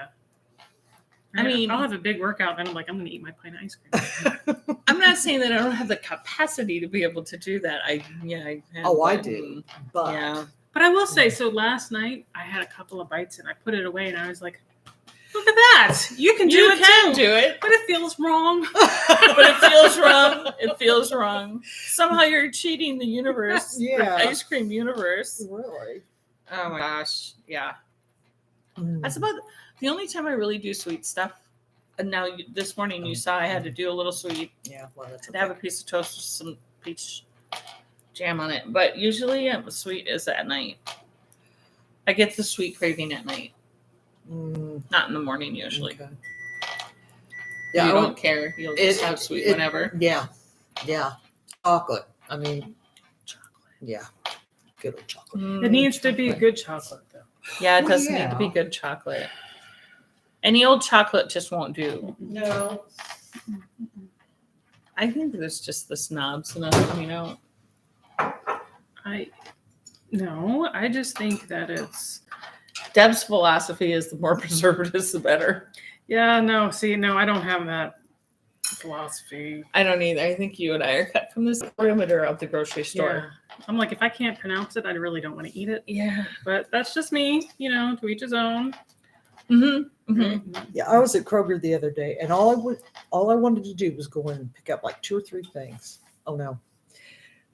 I mean- I'll have a big workout, then I'm like, I'm going to eat my pint of ice cream. I'm not saying that I don't have the capacity to be able to do that. I have, Oh, I but, do. But Yeah. But I will say, so last night I had a couple of bites and I put it away and I was like, look at that. You can do You it can too. do it. But it feels wrong. But it feels wrong. It feels wrong. Somehow you're cheating the universe. Yeah. The ice cream universe. really, Oh my gosh. Yeah. Mm. That's about the only time I really do sweet stuff. And now this morning you saw I had to do a little sweet. Yeah, well, that's To have a piece of toast with some peach jam on it. But usually sweet is at night. I get the sweet craving at night. Mm, Not in the morning usually. okay. You I don't care. You'll just have sweet whenever. Yeah, chocolate. I mean, yeah, good old chocolate. It needs to be good chocolate, though. Yeah, it Well, does need to be yeah. good chocolate. Any old chocolate just won't do. No, I think there's just the snobs enough coming out. I just think that it's, Deb's philosophy is the more preservatives, the better. yeah, no, I don't have that philosophy. I don't either. I think you and I are cut from this perimeter of the grocery store. Yeah. I'm like, if I can't pronounce it, I really don't want to eat it. Yeah. But that's just me, to each his own. Mm-hmm. Mm-hmm. yeah. I was at Kroger the other day, and all I wanted to do was go in and pick up like 2 or 3 things. Oh no.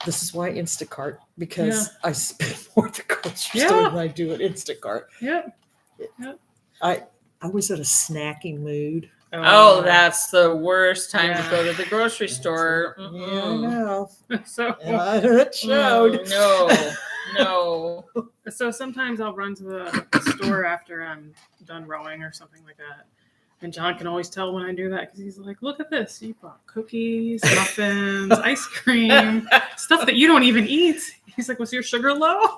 This is why Instacart, because I spend more at the grocery store Yeah. than I do at Instacart. Yep. I was in a snacking mood. Oh, that's the worst time to Yeah. go to the grocery That's store. it. Yeah, I Mm-mm. know. so It showed. No. so sometimes I'll run to the store after I'm done rowing or something like that. And John can always tell when I do that because he's like, look at this. You bought cookies, muffins, ice cream, stuff that you don't even eat. He's like, was your sugar low?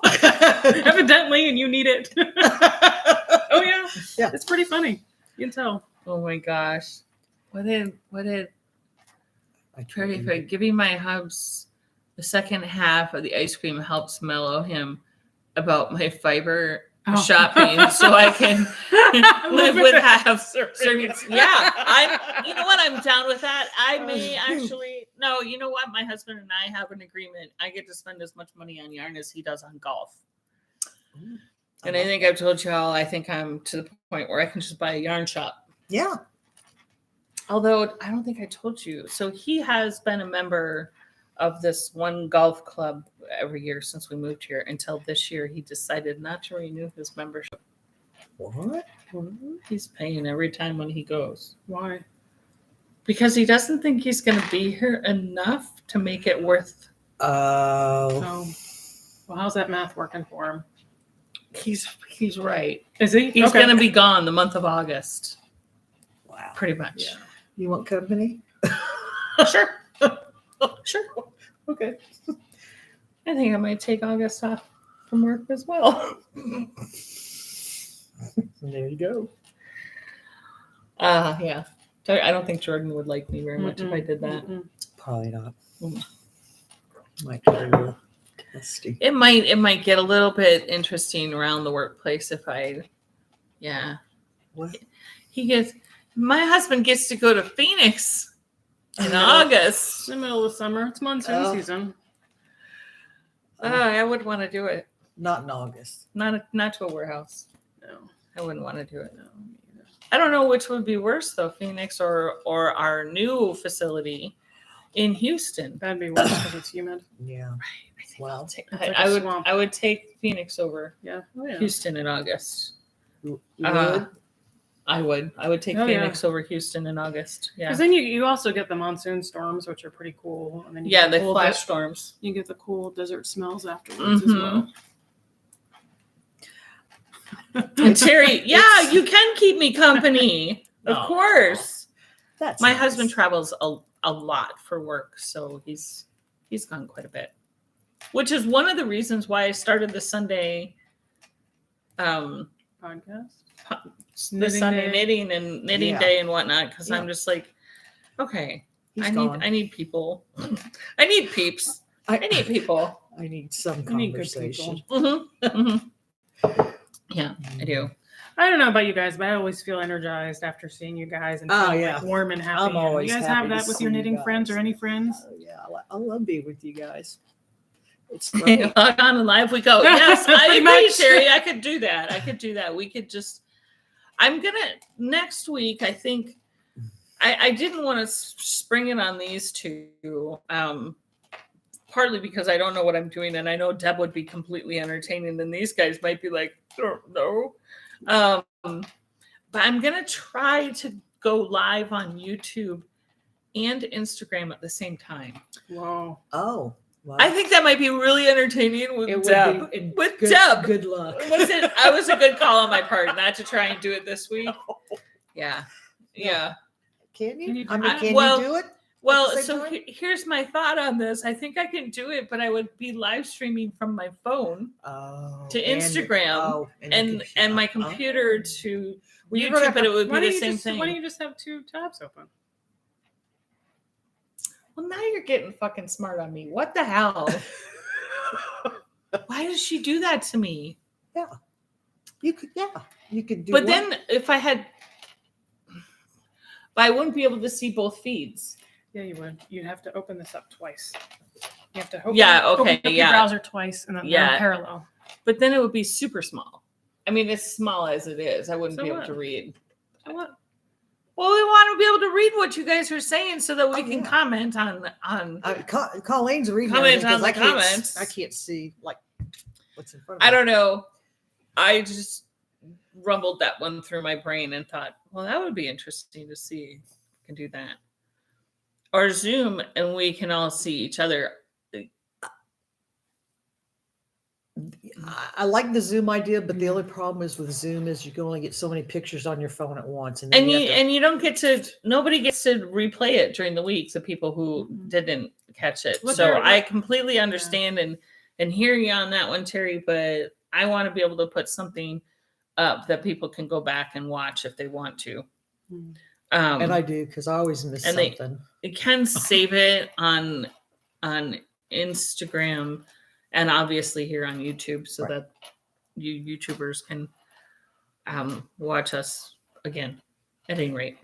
Evidently, and you need it. Oh, yeah. Yeah. It's pretty funny. You can tell. Oh my gosh. What did Very good. Giving my hubs the second half of the ice cream helps mellow him about my fiber shopping, so I can live with half servings. Yeah, you know what? I'm down with that. I may actually, no, you know what? My husband and I have an agreement. I get to spend as much money on yarn as he does on golf. And I think I've told you all, I think I'm to the point where I can just buy a yarn shop. Yeah. Although I don't think I told you. So he has been a member of this one golf club every year since we moved here until this year he decided not to renew his membership. What? He's paying every time when he goes. Why? Because he doesn't think he's going to be here enough to make it worth. Oh. Well, how's that math working for him? He's right. Is he? He's going to be gone the month of August. Wow. Pretty much. Yeah. You want company? Sure. Sure. Okay. I think I might take August off from work as well. There you go. Yeah. I don't think Jordan would like me very much if I did that. Probably not. Mm. Might get a little testy. It might get a little bit interesting around the workplace if yeah. What? My husband gets to go to Phoenix in August. It's the middle of summer. It's monsoon season. I wouldn't want to do it. Not in August. Not to a warehouse. No. I wouldn't want to do it. No. I don't know which would be worse though, Phoenix or our new facility in Houston. That'd be worse because it's humid. Yeah. Right. I think Well, It's like a swamp. I would take Phoenix over Yeah. Oh, yeah. Houston in August. you Uh, would? I would take Oh, yeah. Phoenix over Houston in August. Yeah. Because then you also get the monsoon storms, which are pretty cool. And then you Yeah, get the the cool flash storms. You get the cool desert smells afterwards as well. And Terry, yeah, you can keep me company. Of No. course. That's My nice. husband travels a lot for work, so he's gone quite a bit. Which is one of the reasons why I started the Sunday Podcast. the Knitting Sunday day. knitting and knitting Yeah. day and whatnot, because Yeah. I'm just like, okay, He's I gone. need people. I need peeps. I need people. I need some You need good conversation. people. Yeah, I do. I don't know about you guys, but I always feel energized after seeing you guys and Oh, feel yeah. like warm and happy. I'm always you guys happy have to that with see your you knitting friends guys. or any friends? Oh, yeah, I love being with you guys. It's great. Log on and live we go. Yes, I Pretty agree, much. Terry. I could do that. We could just. I'm gonna next week. I think I didn't want to spring it on these two. Partly because I don't know what I'm doing, and I know Deb would be completely entertaining, and these guys might be like, no. But I'm gonna try to go live on YouTube and Instagram at the same time. Whoa. Oh, well, I think that might be really entertaining with Deb. and With good, Deb. Good luck. I was a good call on my part not to try and do it this week. Yeah. Yeah. Can you? Can you I mean, do- can well, you do it? Well, At the same so time? here's my thought on this. I think I can do it, but I would be live streaming from my phone Oh, to Instagram and my computer to Well, you're gonna YouTube, but it would Why be don't the you same just, thing. Why don't you just have 2 tabs open? Well, now you're getting fucking smart on me. What the hell? Why does she do that to me? You could do. But one. then if I had, but I wouldn't be able to see both feeds. Yeah, you would. You'd have to open this up twice. You have to open, Yeah, open okay, up your yeah. browser twice and then Yeah. parallel. But then it would be super small. I mean, as small as it is, I wouldn't So be able what? to read. So what? Well, we want to be able to read what you guys are saying so that we Oh, can yeah. comment on. Colleen's reading Comment everything 'cause on the I can't s- comments. I can't see like what's in front of me. I don't know. I just rumbled that one through my brain and thought, well, that would be interesting to see. If we can do that. Or Zoom and we can all see each other. I like the Zoom idea, but the only problem is with Zoom is you can only get so many pictures on your phone at once, and then And you don't get to, nobody gets to replay it during the week, the people who didn't catch it. Well, So there- I completely understand and hear you on that one, Terry, but I want to be able to put something up that people can go back and watch if they want to. Mm. and I do because I always miss and they- something. can save it on Instagram and obviously here on YouTube so that you YouTubers can watch us again at any rate.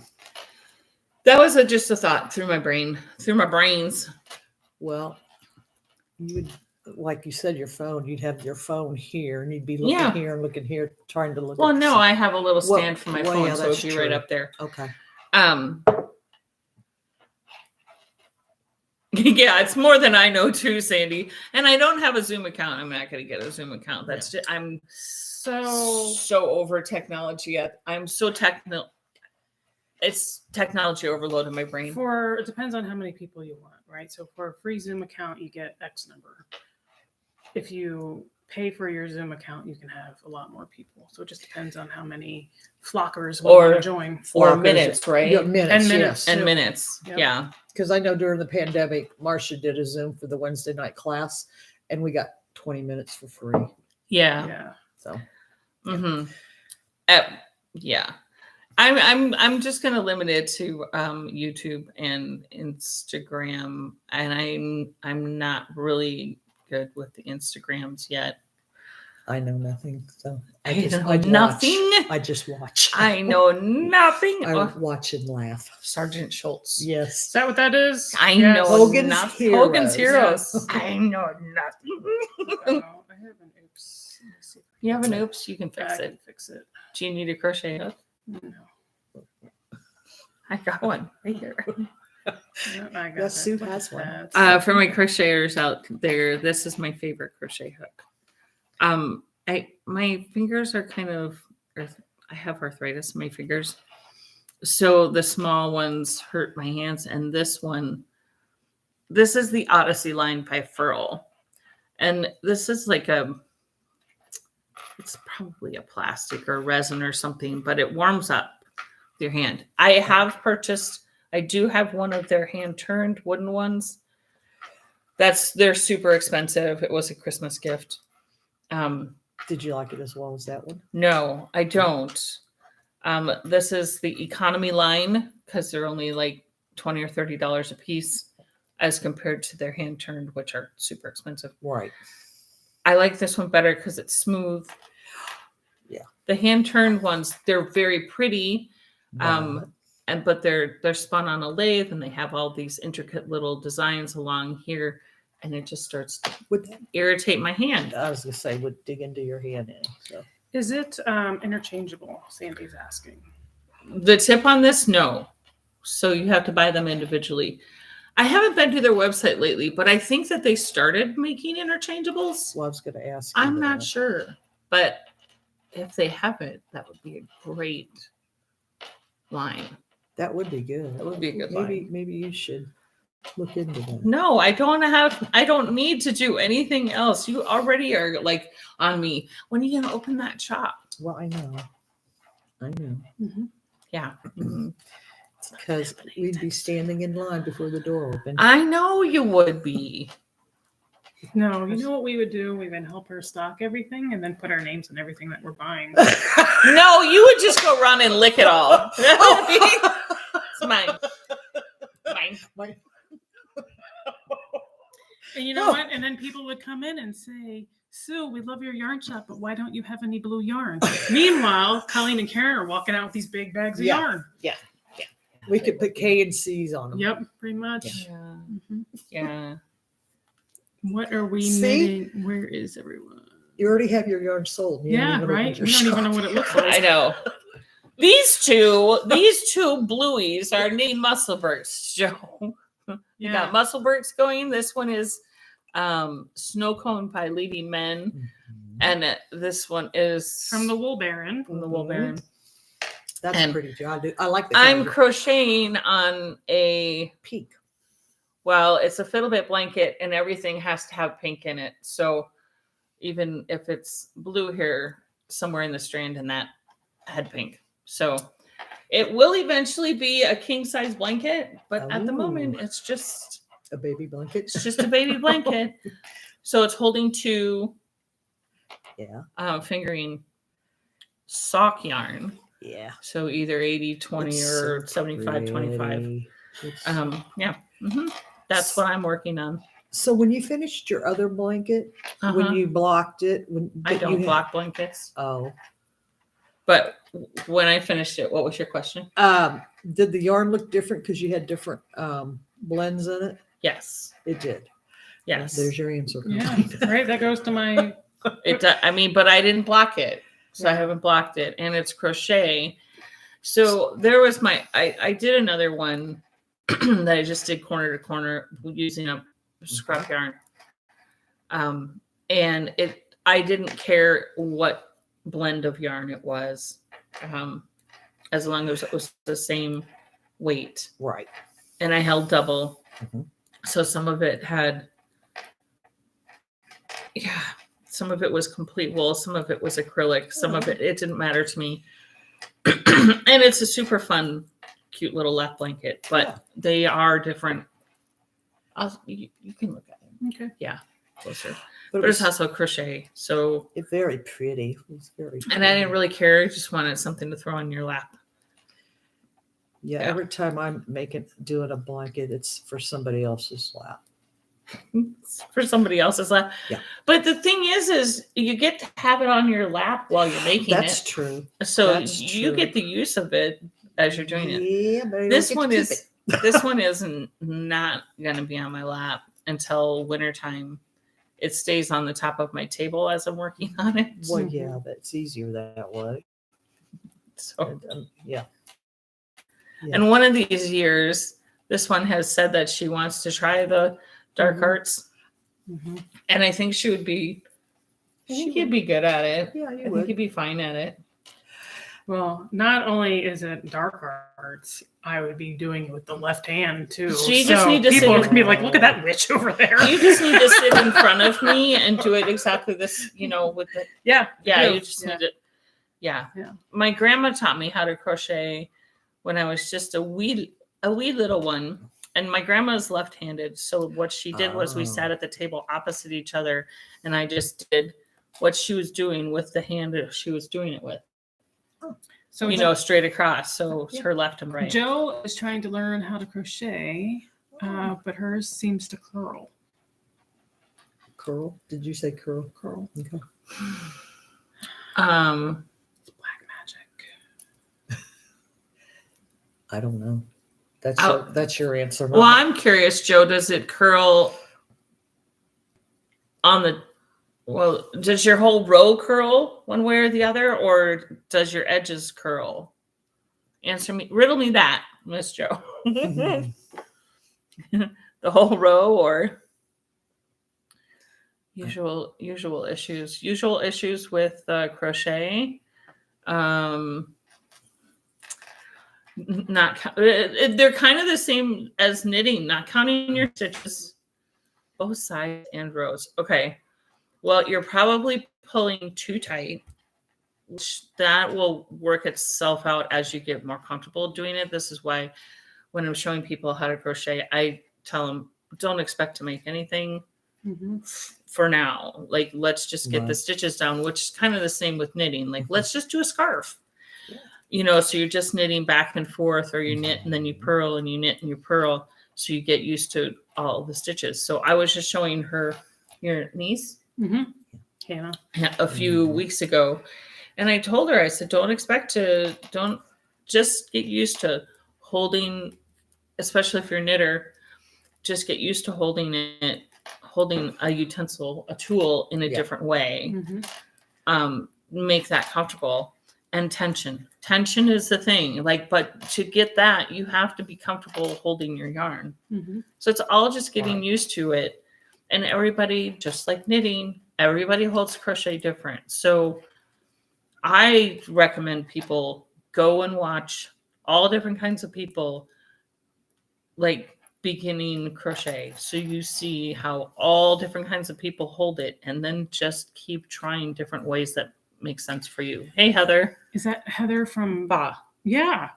That was just a thought through my brains. Well, you would, like you said, your phone, you'd have your phone here and you'd be looking here and looking here, trying to look Well, at no, I have a little Well, stand for my well, phone, yeah, so it'd be right true. up there. Okay. Yeah, it's more than I know too, Sandy. And I don't have a Zoom account. I'm not going to get a Zoom account. That's just, I'm so over technology. I'm so technical. It's technology overload in my brain. It depends on how many people you want, right? So for a free Zoom account, you get X number. If you pay for your Zoom account, you can have a lot more people. So it just depends on how many flockers will want to join. Or minutes, right? Yeah, minutes, 10 minutes. yes. And minutes. Yep. Yeah. Because I know during the pandemic, Marcia did a Zoom for the Wednesday night class, and we got 20 minutes for free. Yeah. Yeah. So, Mm-hmm. Yeah. I'm just gonna limit it to YouTube and Instagram, and I'm not really good with the Instagrams yet. I know nothing. So I just know I'd nothing. Watch. I just watch. I know nothing. I watch and laugh. Sergeant Schultz. Yes. Is that what that is? I Yes. know Hogan's nothing. Heroes. Hogan's Heroes. Yes. I know nothing. Oh, I have an oops. Let me see if You have an oops, you can I fix can it. fix it. Do you need a crochet hook? No. I got one right here. No, I got Yes, it. Sue Look has at one. that. For my crocheters out there, this is my favorite crochet hook. My fingers are kind of, I have arthritis in my fingers, so the small ones hurt my hands. And this is the Odyssey line by Furl, and this is like it's probably a plastic or resin or something, but it warms up your hand. I do have one of their hand-turned wooden ones. They're super expensive. It was a Christmas gift. Did you like it as well as that one? No, I don't. This is the economy line because they're only like $20 or $30 a piece as compared to their hand-turned, which are super expensive. Right. I like this one better because it's smooth. Yeah. The hand-turned ones, they're very pretty. But they're spun on a lathe and they have all these intricate little designs along here, and it just starts to irritate my hand. I was gonna say would dig into your hand. So. Is it interchangeable? Sandy's asking. The tip on this, no. So you have to buy them individually. I haven't been to their website lately, but I think that they started making interchangeables. Well, I was gonna ask you I'm not that. sure, but if they haven't, that would be a great line. That would be good. That would be a good line. Maybe you should look into that. No, I don't need to do anything else. You already are like on me. When are you gonna open that shop? Well, I know. Mm-hmm. Yeah. Because we'd be standing in line before the door opened. I know you would be. No, you know what we would do? We would help her stock everything and then put our names on everything that we're buying. No, you would just go run and lick it all. It's mine. Mine. And you know what? And then people would come in and say, Sue, we love your yarn shop, but why don't you have any blue yarn? Meanwhile, Colleen and Karen are walking out with these big bags of yarn. Yeah. We could put K and C's on them. Yep, pretty much. Yeah. Mm-hmm. Yeah. What are we See? knitting? Where is everyone? You already have your yarn sold. You Yeah, haven't even right? opened your We don't even know shop. what it looks I like. know. These two blueies are named Musselbursts, Joe. You got Musselbursts going. This one is Snow Cone by Lady Men. Mhm. And this one is From the Wool Baron. from the Wool Baron. That's And pretty job. I like the I'm color. crocheting on a, Peak. well, it's a fiddle-bit blanket and everything has to have pink in it. So even if it's blue here, somewhere in the strand and that had pink. So it will eventually be a king-size blanket, but at the moment Ooh. it's just A baby blanket. It's just a baby blanket. So it's holding two fingering sock yarn. Yeah. So either 80-20 It's or so 75-25. pretty. Yeah. That's what I'm working on. So when you finished your other blanket, when Uh-huh. you blocked it, I don't block blankets. Oh, But when I finished it, what was your question? did the yarn look different because you had different blends in it? Yes. It did. Yes. There's your answer. Yeah, right. That goes to my. But I didn't block it. So I Yeah. haven't blocked it. And it's crochet. So there was I did another one that I just did corner to corner using a scrap yarn. And I didn't care what blend of yarn it was, as long as it was the same weight. Right. And I held double. Mhm. So some of it some of it was complete wool, some of it was acrylic, some of it didn't matter to me. And it's a super fun, cute little lap blanket, but they are different. You can look at it. Okay. Yeah, closer. But But it's also crochet, so it's very pretty. It's very pretty. and I didn't really care. I just wanted something to throw on your lap. Yeah, every time I'm doing a blanket, it's for somebody else's lap. It's for somebody else's lap. Yeah. But the thing is you get to have it on your lap while you're making That's it. true. So That's you true. get the use of it as you're doing it. Yeah, but I don't This get one to keep is it. this one isn't not gonna be on my lap until wintertime. It stays on the top of my table as I'm working on it. Well, yeah, that's easier that way. So Yeah. and one of these years, this one has said that she wants to try the dark Mhm. arts. Mm-hmm. And I think you'd be good at it. Yeah, I you think would. you'd be fine at it. Well, not only is it dark arts, I would be doing it with the left hand too. So you just need to people sit can be like, "Look at that witch over there." You just need to sit in front of me and do it exactly this, with the yeah. you just need to Yeah. My grandma taught me how to crochet when I was just a wee little one. And my grandma's left-handed. So what she did was we sat at the table opposite each other and I just did what she was doing with the hand that she was doing it with. So Straight across. So her left and right. Joe is trying to learn how to crochet, but hers seems to curl. Curl? Did you say curl? Curl. Okay. It's black magic. I don't know. Oh. That's your answer. Well, I'm curious, Joe, does it curl does your whole row curl one way or the other, or does your edges curl? Riddle me that, Miss Joe. Mhm. The whole row or usual issues with crochet. They're kind of the same as knitting, not counting your stitches, both sides and rows. Okay. Well, you're probably pulling too tight, which that will work itself out as you get more comfortable doing it. This is why when I'm showing people how to crochet, I tell them, don't expect to make anything for now. Like, let's just get the stitches down, which is kind of the same with knitting. Like, let's just do a scarf. So you're just knitting back and forth, or you knit and then you purl and you knit and you purl. So you get used to all the stitches. So I was just showing her, your niece, Hannah, a few weeks ago. And I told her, I said, don't just get used to holding, especially if you're a knitter, just get used to holding a utensil, a tool in a different way. Make that comfortable. And tension is the thing. But to get that, you have to be comfortable holding your yarn. So it's all just getting used to it. And everybody, just like knitting, everybody holds crochet different. So I recommend people go and watch all different kinds of people, like beginning crochet. So you see how all different kinds of people hold it, and then just keep trying different ways that make sense for you. Hey, Heather. Is that Heather from Ba? Yeah.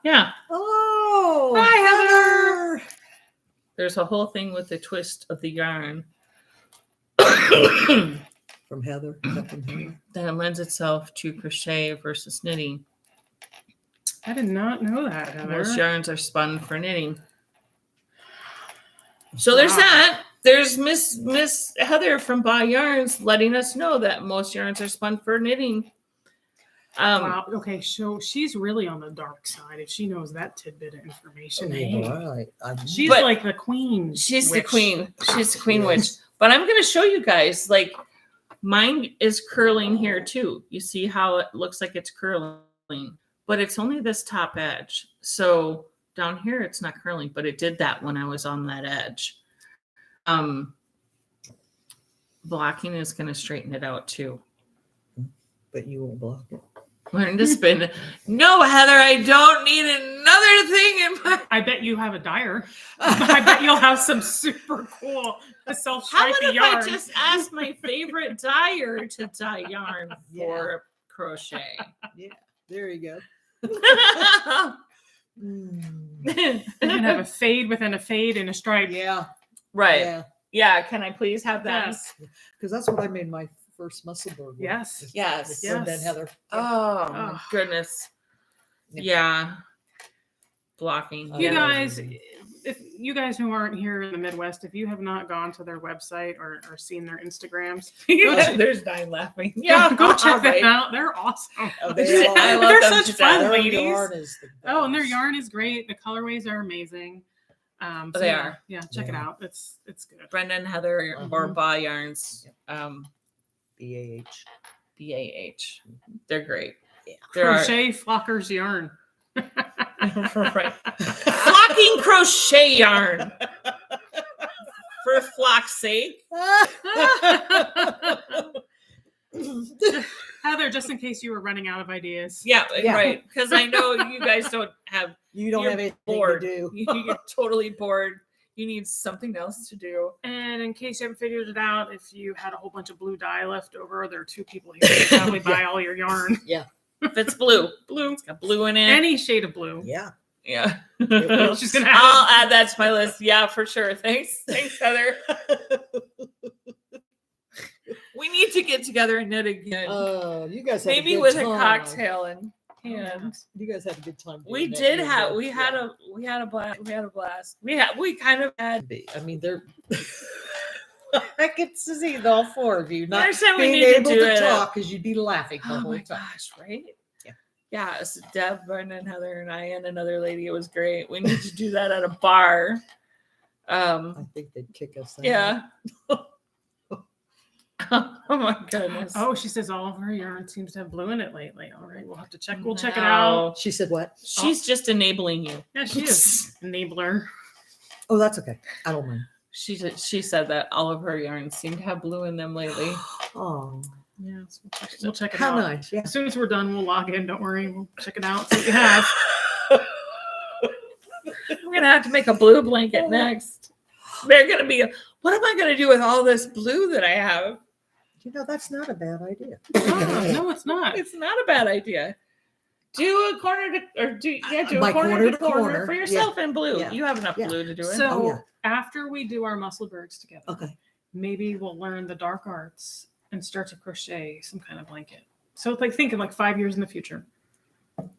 Oh, hi, Heather. There's a whole thing with the twist of the yarn from Heather. that lends itself to crochet versus knitting. I did not know that, Heather. Most yarns are spun for knitting. So there's Wow. that. There's Miss Heather from Ball Yarns letting us know that most yarns are spun for knitting. Wow. Okay. So she's really on the dark side if she knows that tidbit of information. Hey. Right. She's But like the queen. She's the witch. queen. She's the queen Yes. witch. But I'm going to show you guys, like, mine is curling here too. You see how it looks like it's curling, but it's only this top edge. So down here, it's not curling, but it did that when I was on that edge. Blocking is going to straighten it out too. But you won't block it. Learn to spin. No, Heather, I don't need another thing in my. I bet you have a dyer. I bet you'll have some super cool How self-stripey about if yarn. I just ask my favorite dyer to dye yarn for crochet? Yeah. There you go. Mm. You can have a fade within a fade and a stripe. Yeah. Right. Yeah. Yeah. Can I please have that? Yes. Because that's what I made my first muscle bird with. Yes. With Yes. Brenda and Yes. Heather. Oh my Oh. goodness. Yeah. Yeah. Blocking. You Yeah. guys, if you guys who aren't here in the Midwest, if you have not gone to their website or seen their Instagrams, There's Nine laughing. Yeah. go check them right. out. They're awesome. Oh, I love They're them such to fun death. Their ladies. yarn is the Oh, and their best. yarn is great. The colorways are amazing. They yeah, are. Yeah, check it Yeah. out. It's good. Brenda and Heather or Mhm. Ball Yarns. BAH. BAH. They're great. Yeah. There are Crochet Flockers yarn. right. Flocking crochet yarn. For flock's sake. Heather, just in case you were running out of ideas. Yeah, Yeah. right. Because I know you guys don't have. You don't You're have anything bored. to do. You're totally bored. You need something else to do. And in case you haven't figured it out, if you had a whole bunch of blue dye left over, there are two people here who probably buy all your yarn. If it's blue, Blue. it's got blue in it. Any shade of blue. Yeah. Yeah. will. She's gonna I'll have add that to my list. Yeah, for sure. Thanks, Heather. We need to get together and knit again. You guys had Maybe a good with time. a cocktail in hand. You guys had a good time. We doing that. did You have. did. We had a blast. We kind of had. I mean, they're. I get to see the all four of you not Next time we being need to able do to it. talk because you'd be laughing the Oh whole my time. gosh! Right? Yeah. Yeah. It's Deb, Brenda, and Heather, and I, and another lady. It was great. We need to do that at a bar. I think they'd kick us out. Yeah. Oh my goodness. Oh, she says all of her yarn seems to have blue in it lately. All right, we'll have to check. We'll check it out. No. She said what? She's just enabling you. Yeah, she is enabler. Oh, that's okay. I don't mind. She said that all of her yarns seem to have blue in them lately. Oh, Yes, we'll check it how out. nice. Yeah. As soon as we're done, we'll log in. Don't worry, we'll check it out. See what you have. I'm gonna have to make a blue blanket next. They're gonna be. What am I gonna do with all this blue that I have? You know, that's not a bad idea. Oh, no, it's not. It's not a bad idea. Do a corner to, or do a My corner to corner for yeah. yourself in blue. Yeah. You have enough Yeah. blue to do it. So Oh, yeah. after we do our muscle birds together, Okay. maybe we'll learn the dark arts and start to crochet some kind of blanket. So it's like thinking like 5 years in the future.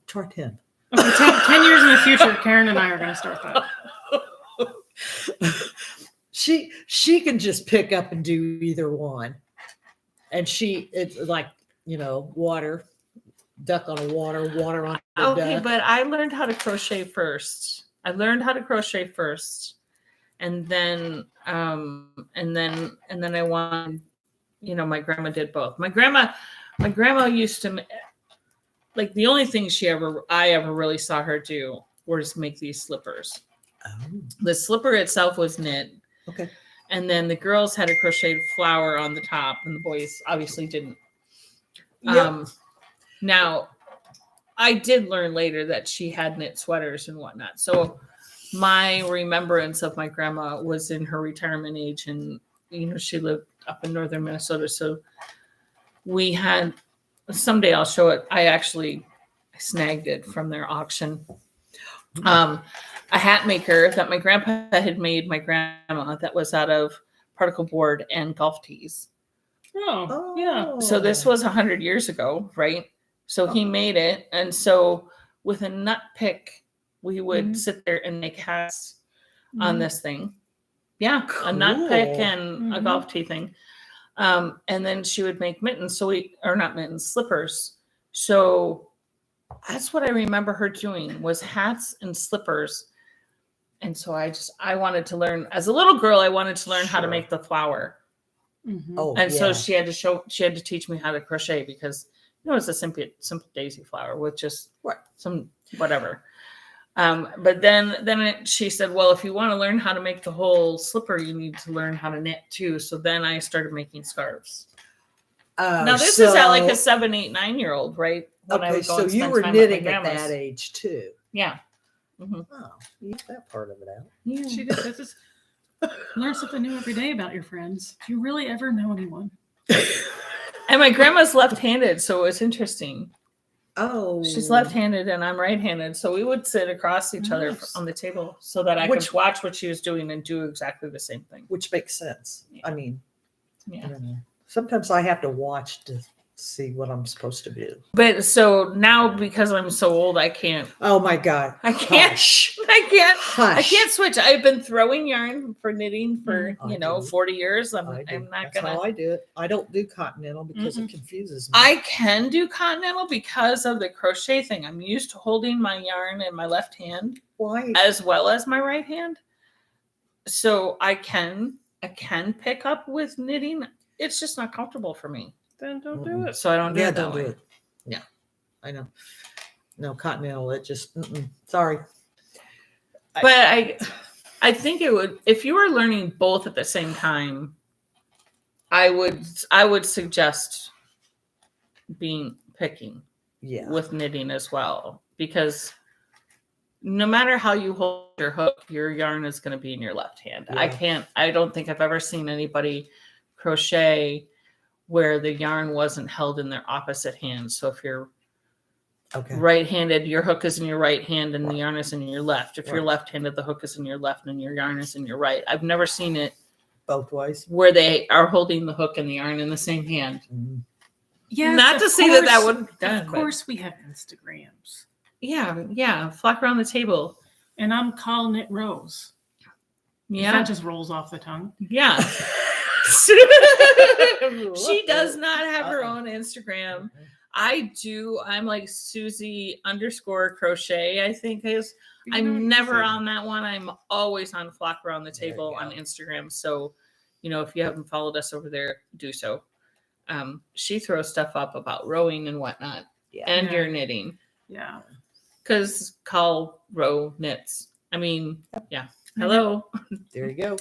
Try 10. Okay, 10 years in the future, Karen and I are going to start that. She can just pick up and do either one. And it's like, water, duck on a water on the Okay, duck. but I learned how to crochet first. And then I wanted, my grandma did both. My grandma used to, like, the only thing I ever really saw her do was make these slippers. Oh, The slipper itself was knit, okay. and then the girls had a crocheted flower on the top, and the boys obviously didn't. Yep. Now, I did learn later that she had knit sweaters and whatnot. So my remembrance of my grandma was in her retirement age, and she lived up in northern Minnesota. So we had, someday I'll show it. I snagged it from their auction. A hat maker that my grandpa had made my grandma that was out of particle board and golf tees. Oh, yeah. So this was 100 years ago, right? So he made it. And so with a nut pick, we would sit there and make hats on this thing. Yeah, a nut pick Cool. and a Mhm. golf tee thing. And then she would make mittens. Or not mittens, slippers. So that's what I remember her doing was hats and slippers. And so I wanted to learn as a little girl, I wanted to learn how to Sure. make the flower. Mhm. Oh, And so yeah. she had to teach me how to crochet because it's a simple daisy flower with just Right. some whatever. But then she said, well, if you want to learn how to make the whole slipper, you need to learn how to knit too. So then I started making scarves. Now this is at like a 7, 8, 9-year-old, right? When I Okay, would go so and you spend were time with my knitting at grandmas. that age too. Yeah. Mm-hmm. Oh, you got that part of it out. Yeah. She did. This is learn something new every day about your friends. Do you really ever know anyone? And my grandma's left-handed, so it's interesting. Oh, She's left-handed and I'm right-handed, so we would sit across each other Nice. on the table so that I could watch what she was doing and do exactly the same thing. which makes sense. Yeah. I mean, I Yeah. don't know. Sometimes I have to watch to see what I'm supposed to do. But so now because I'm so old, I can't. Oh my God! I can't. Hush. I can't switch. I've been throwing yarn for knitting for I do. 40 years. I'm I do. not That's gonna. how I do it. I don't do continental because it confuses me. I can do continental because of the crochet thing. I'm used to holding my yarn in my left hand Why? as well as my right hand. So I can pick up with knitting. It's just not comfortable for me. Then don't do it. So I don't do Yeah, it that don't way. do it. Yeah, I know. No continental. It just sorry. But I think it would, if you were learning both at the same time, I would suggest picking Yeah. with knitting as well, because no matter how you hold your hook, your yarn is going to be in your left hand. Yeah. I don't think I've ever seen anybody crochet where the yarn wasn't held in their opposite hand. So if you're Okay. right-handed, your hook is in your right hand and the Right. yarn is in your left. If you're Right. left-handed, the hook is in your left and your yarn is in your right. I've never seen it Both ways. where they are holding the hook and the yarn in the same hand. Mhm. Yes, Not of to say that course- wouldn't be done, Of but- course, we have Instagrams, Yeah. Flock around the table. and I'm Call Knit Rose. Yeah. That just rolls off the tongue. Yeah. She does not have her own Instagram. I do. I'm like Susie _crochet, I think is. You know what I'm I'm never saying? on that one. I'm always on Flock Around the There you Table go. on Instagram. So, if you haven't followed us over there, do so. She throws stuff up about rowing and whatnot, Yeah. and Yeah. your knitting, Yeah. because Call Row knits. I mean, yeah. Hello. There you go.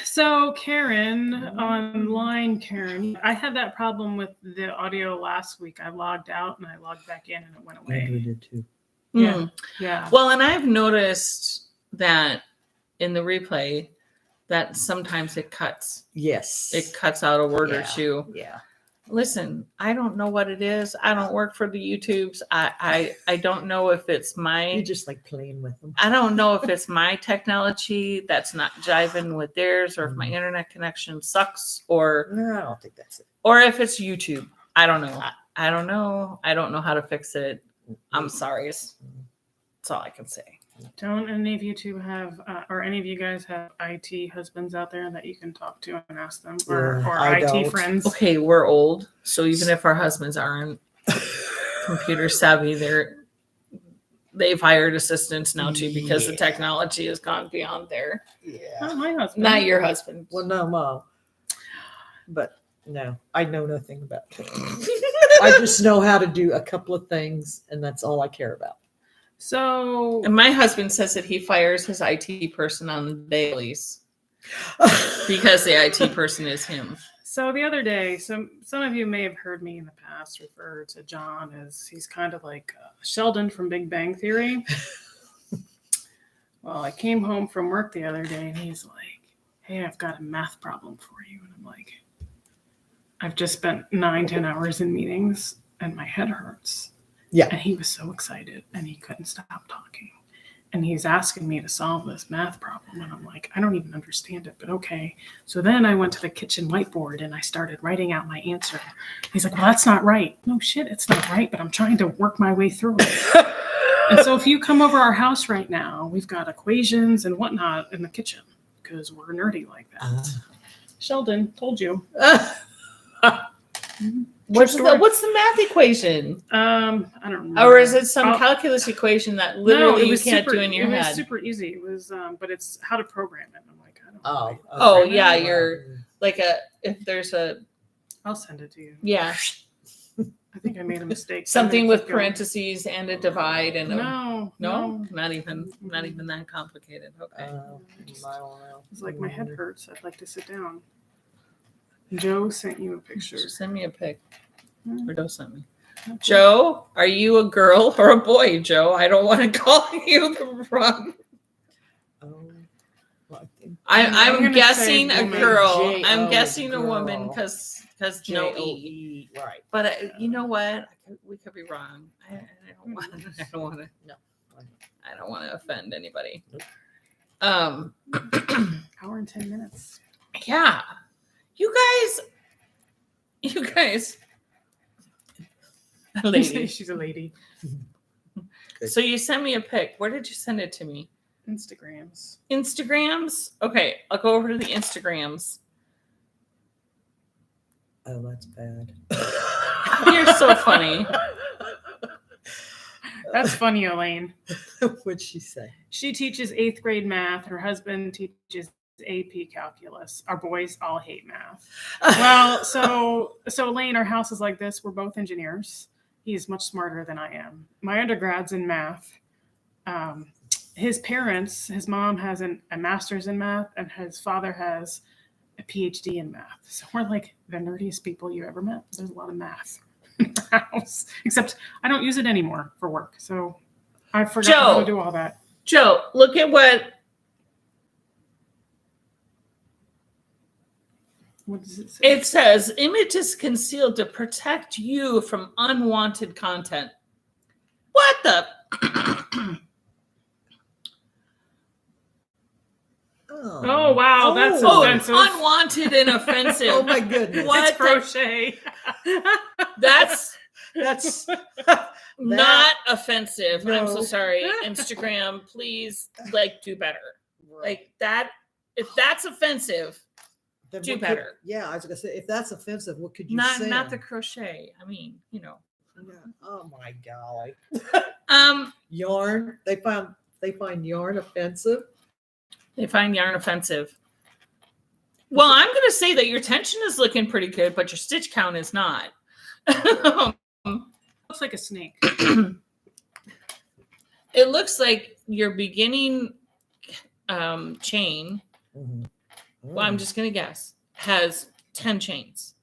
So Karen, online Karen, I had that problem with the audio last week. I logged out and I logged back in and it went Andrew away. did too. Yeah. Mm. Yeah. Well, and I've noticed that in the replay that sometimes it cuts. Yes. It cuts out a word or Yeah. two. Yeah. Listen, I don't know what it is. I don't work for the YouTubes. I don't know if it's You my just like playing with them. I don't know if it's my technology that's not jiving with theirs, or if my Mhm. internet connection sucks, or No, I don't think that's it. if it's YouTube. I don't know. I don't know. I don't know how to fix it. I'm sorry. That's all I can say. Don't any of you two have, or any of you guys have IT husbands out there that you can talk to and ask them, or, Yeah, or I IT don't. friends? Okay, we're old, so even if our husbands aren't computer savvy, they've hired assistants now too, because the Yeah. technology has gone beyond there. Yeah. Not my husband. Not your husband. Well, no, Mom. But no, I know nothing about it. I just know how to do a couple of things, and that's all I care about. So And my husband says that he fires his IT person on the dailies because the IT person is him. So the other day, some of you may have heard me in the past refer to John as he's kind of like Sheldon from Big Bang Theory. Well, I came home from work the other day and he's like, "Hey, I've got a math problem for you." And I'm like, "I've just spent 9-10 hours in meetings and my head hurts." Yeah. And he was so excited and he couldn't stop talking. And he's asking me to solve this math problem. And I'm like, I don't even understand it, but okay. So then I went to the kitchen whiteboard and I started writing out my answer. He's like, "Well, that's not right." No shit, it's not right, but I'm trying to work my way through it. And so if you come over our house right now, we've got equations and whatnot in the kitchen. because we're nerdy like that. Sheldon told you. What's story. the math equation? I don't know. Or is it some calculus equation that literally you can't do in your head? It was super easy. It was, but it's how to program it. I'm like, I don't know. Oh, yeah, you're like if there's a. I'll send it to you. Yeah. I think I made a mistake. Something with parentheses and a divide and no, not even that complicated. Okay. It's like my head hurts. I'd like to sit down. Joe sent you a picture. Send me a pic. Or don't send me. Okay. Joe, are you a girl or a boy, Joe? I don't want to call you the wrong. I'm guessing a girl. I'm guessing a woman because no E. Right. But you know what? We could be wrong. I don't want to. No. I don't want to offend anybody. Nope. Hour and 10 minutes. Yeah. You guys. A lady. She's a lady. So you sent me a pic. Where did you send it to me? Instagrams. Okay, I'll go over to the Instagrams. Oh, that's bad. You're so funny. That's funny, Elaine. What'd she say? She teaches 8th grade math. Her husband teaches AP calculus. Our boys all hate math. Well, so Elaine, our house is like this. We're both engineers. He's much smarter than I am. My undergrad's in math. His parents, his mom has a master's in math, and his father has a PhD in math. So we're like the nerdiest people you ever met. There's a lot of math in our house, except I don't use it anymore for work. So I forgot how to do all that. Joe, look at what does it say? It says images concealed to protect you from unwanted content. What the? Oh wow, that's offensive. Unwanted and offensive. Oh my goodness. What it's crochet. That's not offensive. No. I'm so sorry. Instagram, please do better. Right. Like that. If that's offensive, Then do what better. Yeah, I was gonna say, if that's offensive, what could you say? Not the crochet. I mean, Yeah. Oh my golly. Yarn. They find yarn offensive. They find yarn offensive. Well, I'm going to say that your tension is looking pretty good, but your stitch count is not. Looks like a snake. It looks like your beginning chain, well, I'm just going to guess, has 10 chains.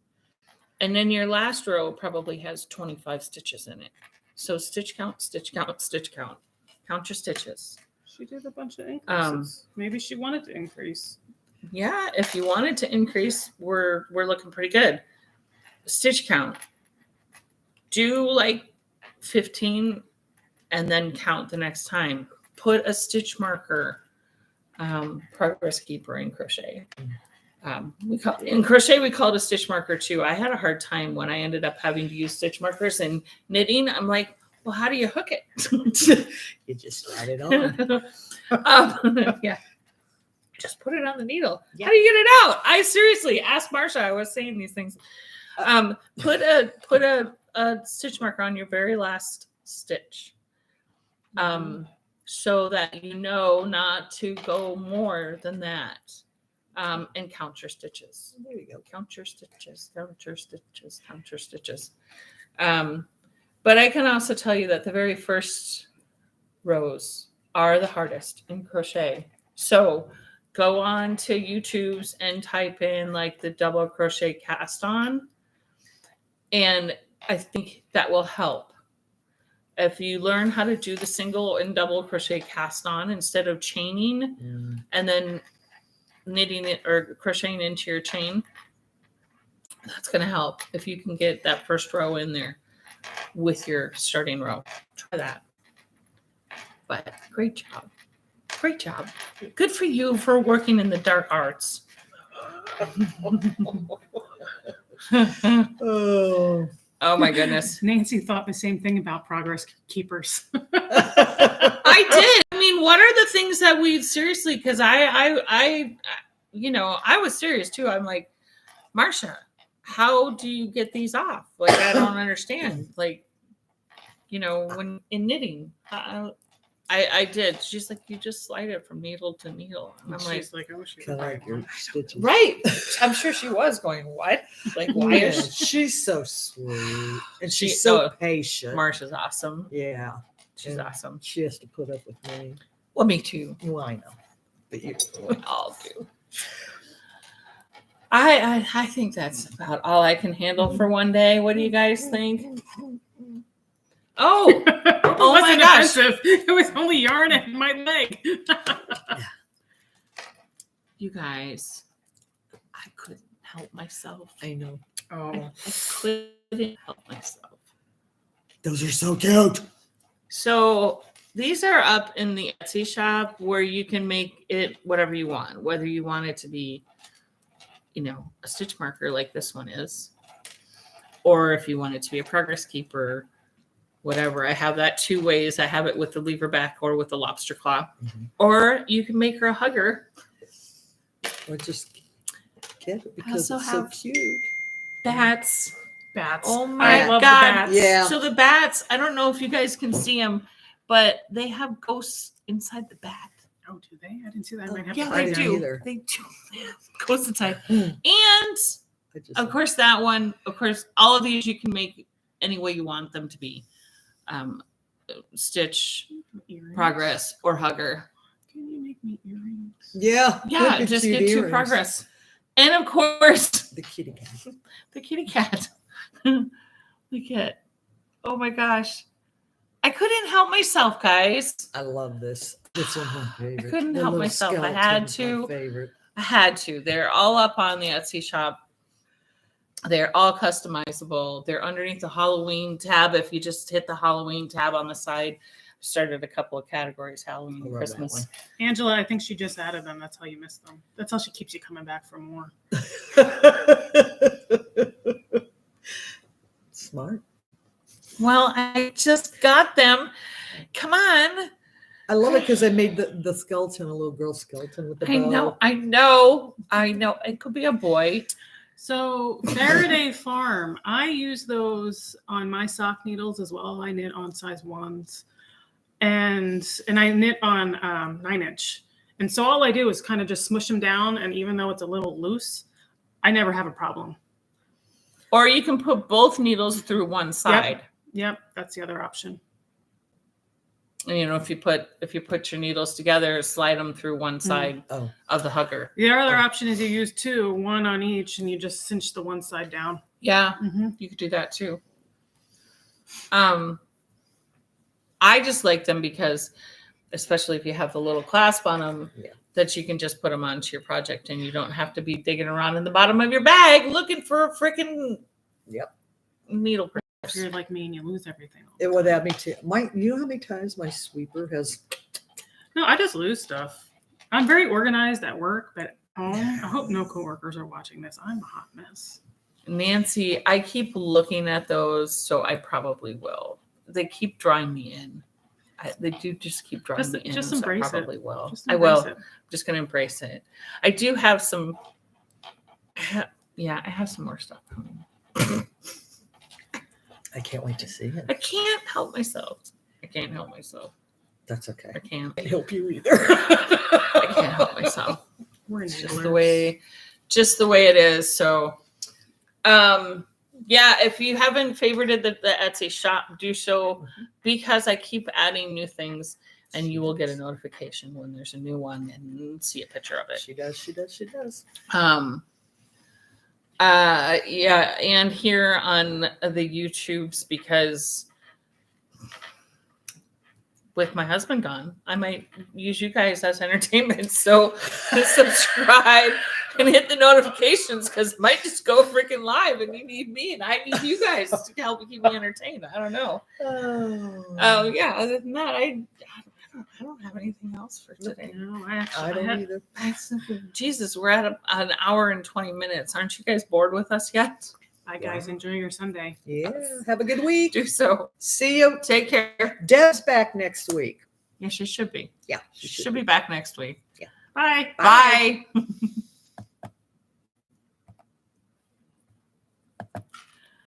And then your last row probably has 25 stitches in it. So stitch count, stitch count, stitch count. Count your stitches. She did a bunch of increases. Maybe she wanted to increase. Yeah, if you wanted to increase, we're looking pretty good. Stitch count. Do like 15 and then count the next time. Put a stitch marker, progress keeper in crochet. In crochet, we call it a stitch marker too. I had a hard time when I ended up having to use stitch markers in knitting. I'm like, well, how do you hook it? You just slide it on. Yeah. Just put it on the needle. Yeah. How do you get it out? I seriously asked Marsha. I was saying these things. Put a stitch marker on your very last stitch, so that you know not to go more than that. And count your stitches. There you go. Count your stitches. Count your stitches. Count your stitches. But I can also tell you that the very first rows are the hardest in crochet. So go on to YouTube's and type in like the double crochet cast on. And I think that will help. If you learn how to do the single and double crochet cast on instead of chaining and then knitting it or crocheting into your chain, that's going to help if you can get that first row in there with your starting row. Try that. But great job. Great job. Good for you for working in the dark arts. Oh. Oh my goodness. Nancy thought the same thing about progress keepers. I did. I mean, what are the things that we seriously, because I was serious too. I'm like, Marsha, how do you get these off? Like, I don't understand. Like, when in knitting, I did. She's like, you just slide it from needle to needle. And I'm She's like, oh, Kind of like your stitches. right. I'm sure she was going, what? Like, why Yeah, is she's so sweet. And she's She- so oh, patient. Marsha's awesome. Yeah. She's And awesome. She has to put up with me. Well, me too. Well, I know. But you. We all do. I think that's about all I can handle for one day. What do you guys think? Oh, It Oh my wasn't gosh. offensive. It was only yarn and my leg. you guys, I couldn't help myself. I know. Oh, I couldn't help myself. Those are so cute. So these are up in the Etsy shop where you can make it whatever you want, whether you want it to be, a stitch marker like this one is, or if you want it to be a progress keeper, whatever. I have that 2 ways. I have it with the lever back or with the lobster claw, or you can make her a hugger. Or just get it because also it's so have- cute. Bats. bats. Oh my I love God. the bats. Yeah. So the bats, I don't know if you guys can see them, but they have ghosts inside the bat. Oh, do they? I didn't see that. I Oh, might have Yeah, to I they find didn't do. either. They do. They have ghosts inside. Hmm. And I just, of course, that one, all of these you can make any way you want them to be. Stitch, earrings. progress, or hugger. Can you make me earrings? yeah. Yeah, look at just cute get to earrings. progress. And of course, The kitty cat. the kitty cat. Look at, oh my gosh. I couldn't help myself, guys. I love this. This one's my favorite. couldn't The help little myself. I had skeleton's my to. favorite. I had to. They're all up on the Etsy shop. They're all customizable. They're underneath the Halloween tab. If you just hit the Halloween tab on the side, started a couple of categories, Halloween I and love that Christmas. one. Angela, I think she just added them. That's how you missed them. That's how she keeps you coming back for more. Smart. Well, I just got them. Come on. I love it because I made the skeleton, a little girl skeleton with the bow. I know. It could be a boy. So Faraday Farm, I use those on my sock needles as well. I knit on size 1s, and I knit on 9-inch. And so all I do is kind of just smush them down, and even though it's a little loose, I never have a problem. Or you can put both needles through one side. Yep, that's the other option. And if you put your needles together, slide them through one side Oh, of the hugger. The other option is you use 2, 1 on each, and you just cinch the one side down. Yeah, Mm-hmm. you could do that too. I just like them because, especially if you have the little clasp on them, Yeah. that you can just put them onto your project and you don't have to be digging around in the bottom of your bag looking for a freaking needle. If you're like me and you lose everything. it would have me too. You know how many times my sweeper has. No, I just lose stuff. I'm very organized at work, but at home, I hope no coworkers are watching this. I'm a hot mess. Nancy, I keep looking at those, so I probably will. They keep drawing me in. They do just keep drawing me in. Just so I embrace it. probably will. Just I will. embrace it. I'm just going to embrace it. I do have some. I have some more stuff coming. I can't wait to see it. I can't help myself. That's okay. I can't. I can't help you either. I can't help myself. We're It's just enablers. the way it is. So, if you haven't favorited the Etsy shop, do so, because I keep adding new things, and you will get a notification when there's a new one and see a picture of it. She does. And here on the YouTubes, because with my husband gone, I might use you guys as entertainment. So subscribe and hit the notifications, because it might just go freaking live and you need me and I need you guys to help keep me entertained. I don't know. Other than that, I don't have anything else for today. No, I I don't either. Jesus, we're at an hour and 20 minutes. Aren't you guys bored with us yet? Bye, guys. Yeah. Enjoy your Sunday. Yeah. Have a good week. Do so. See you. Take care. Deb's back next week. Yeah, she should be. Yeah. She should be back next week. Yeah. Bye. Bye.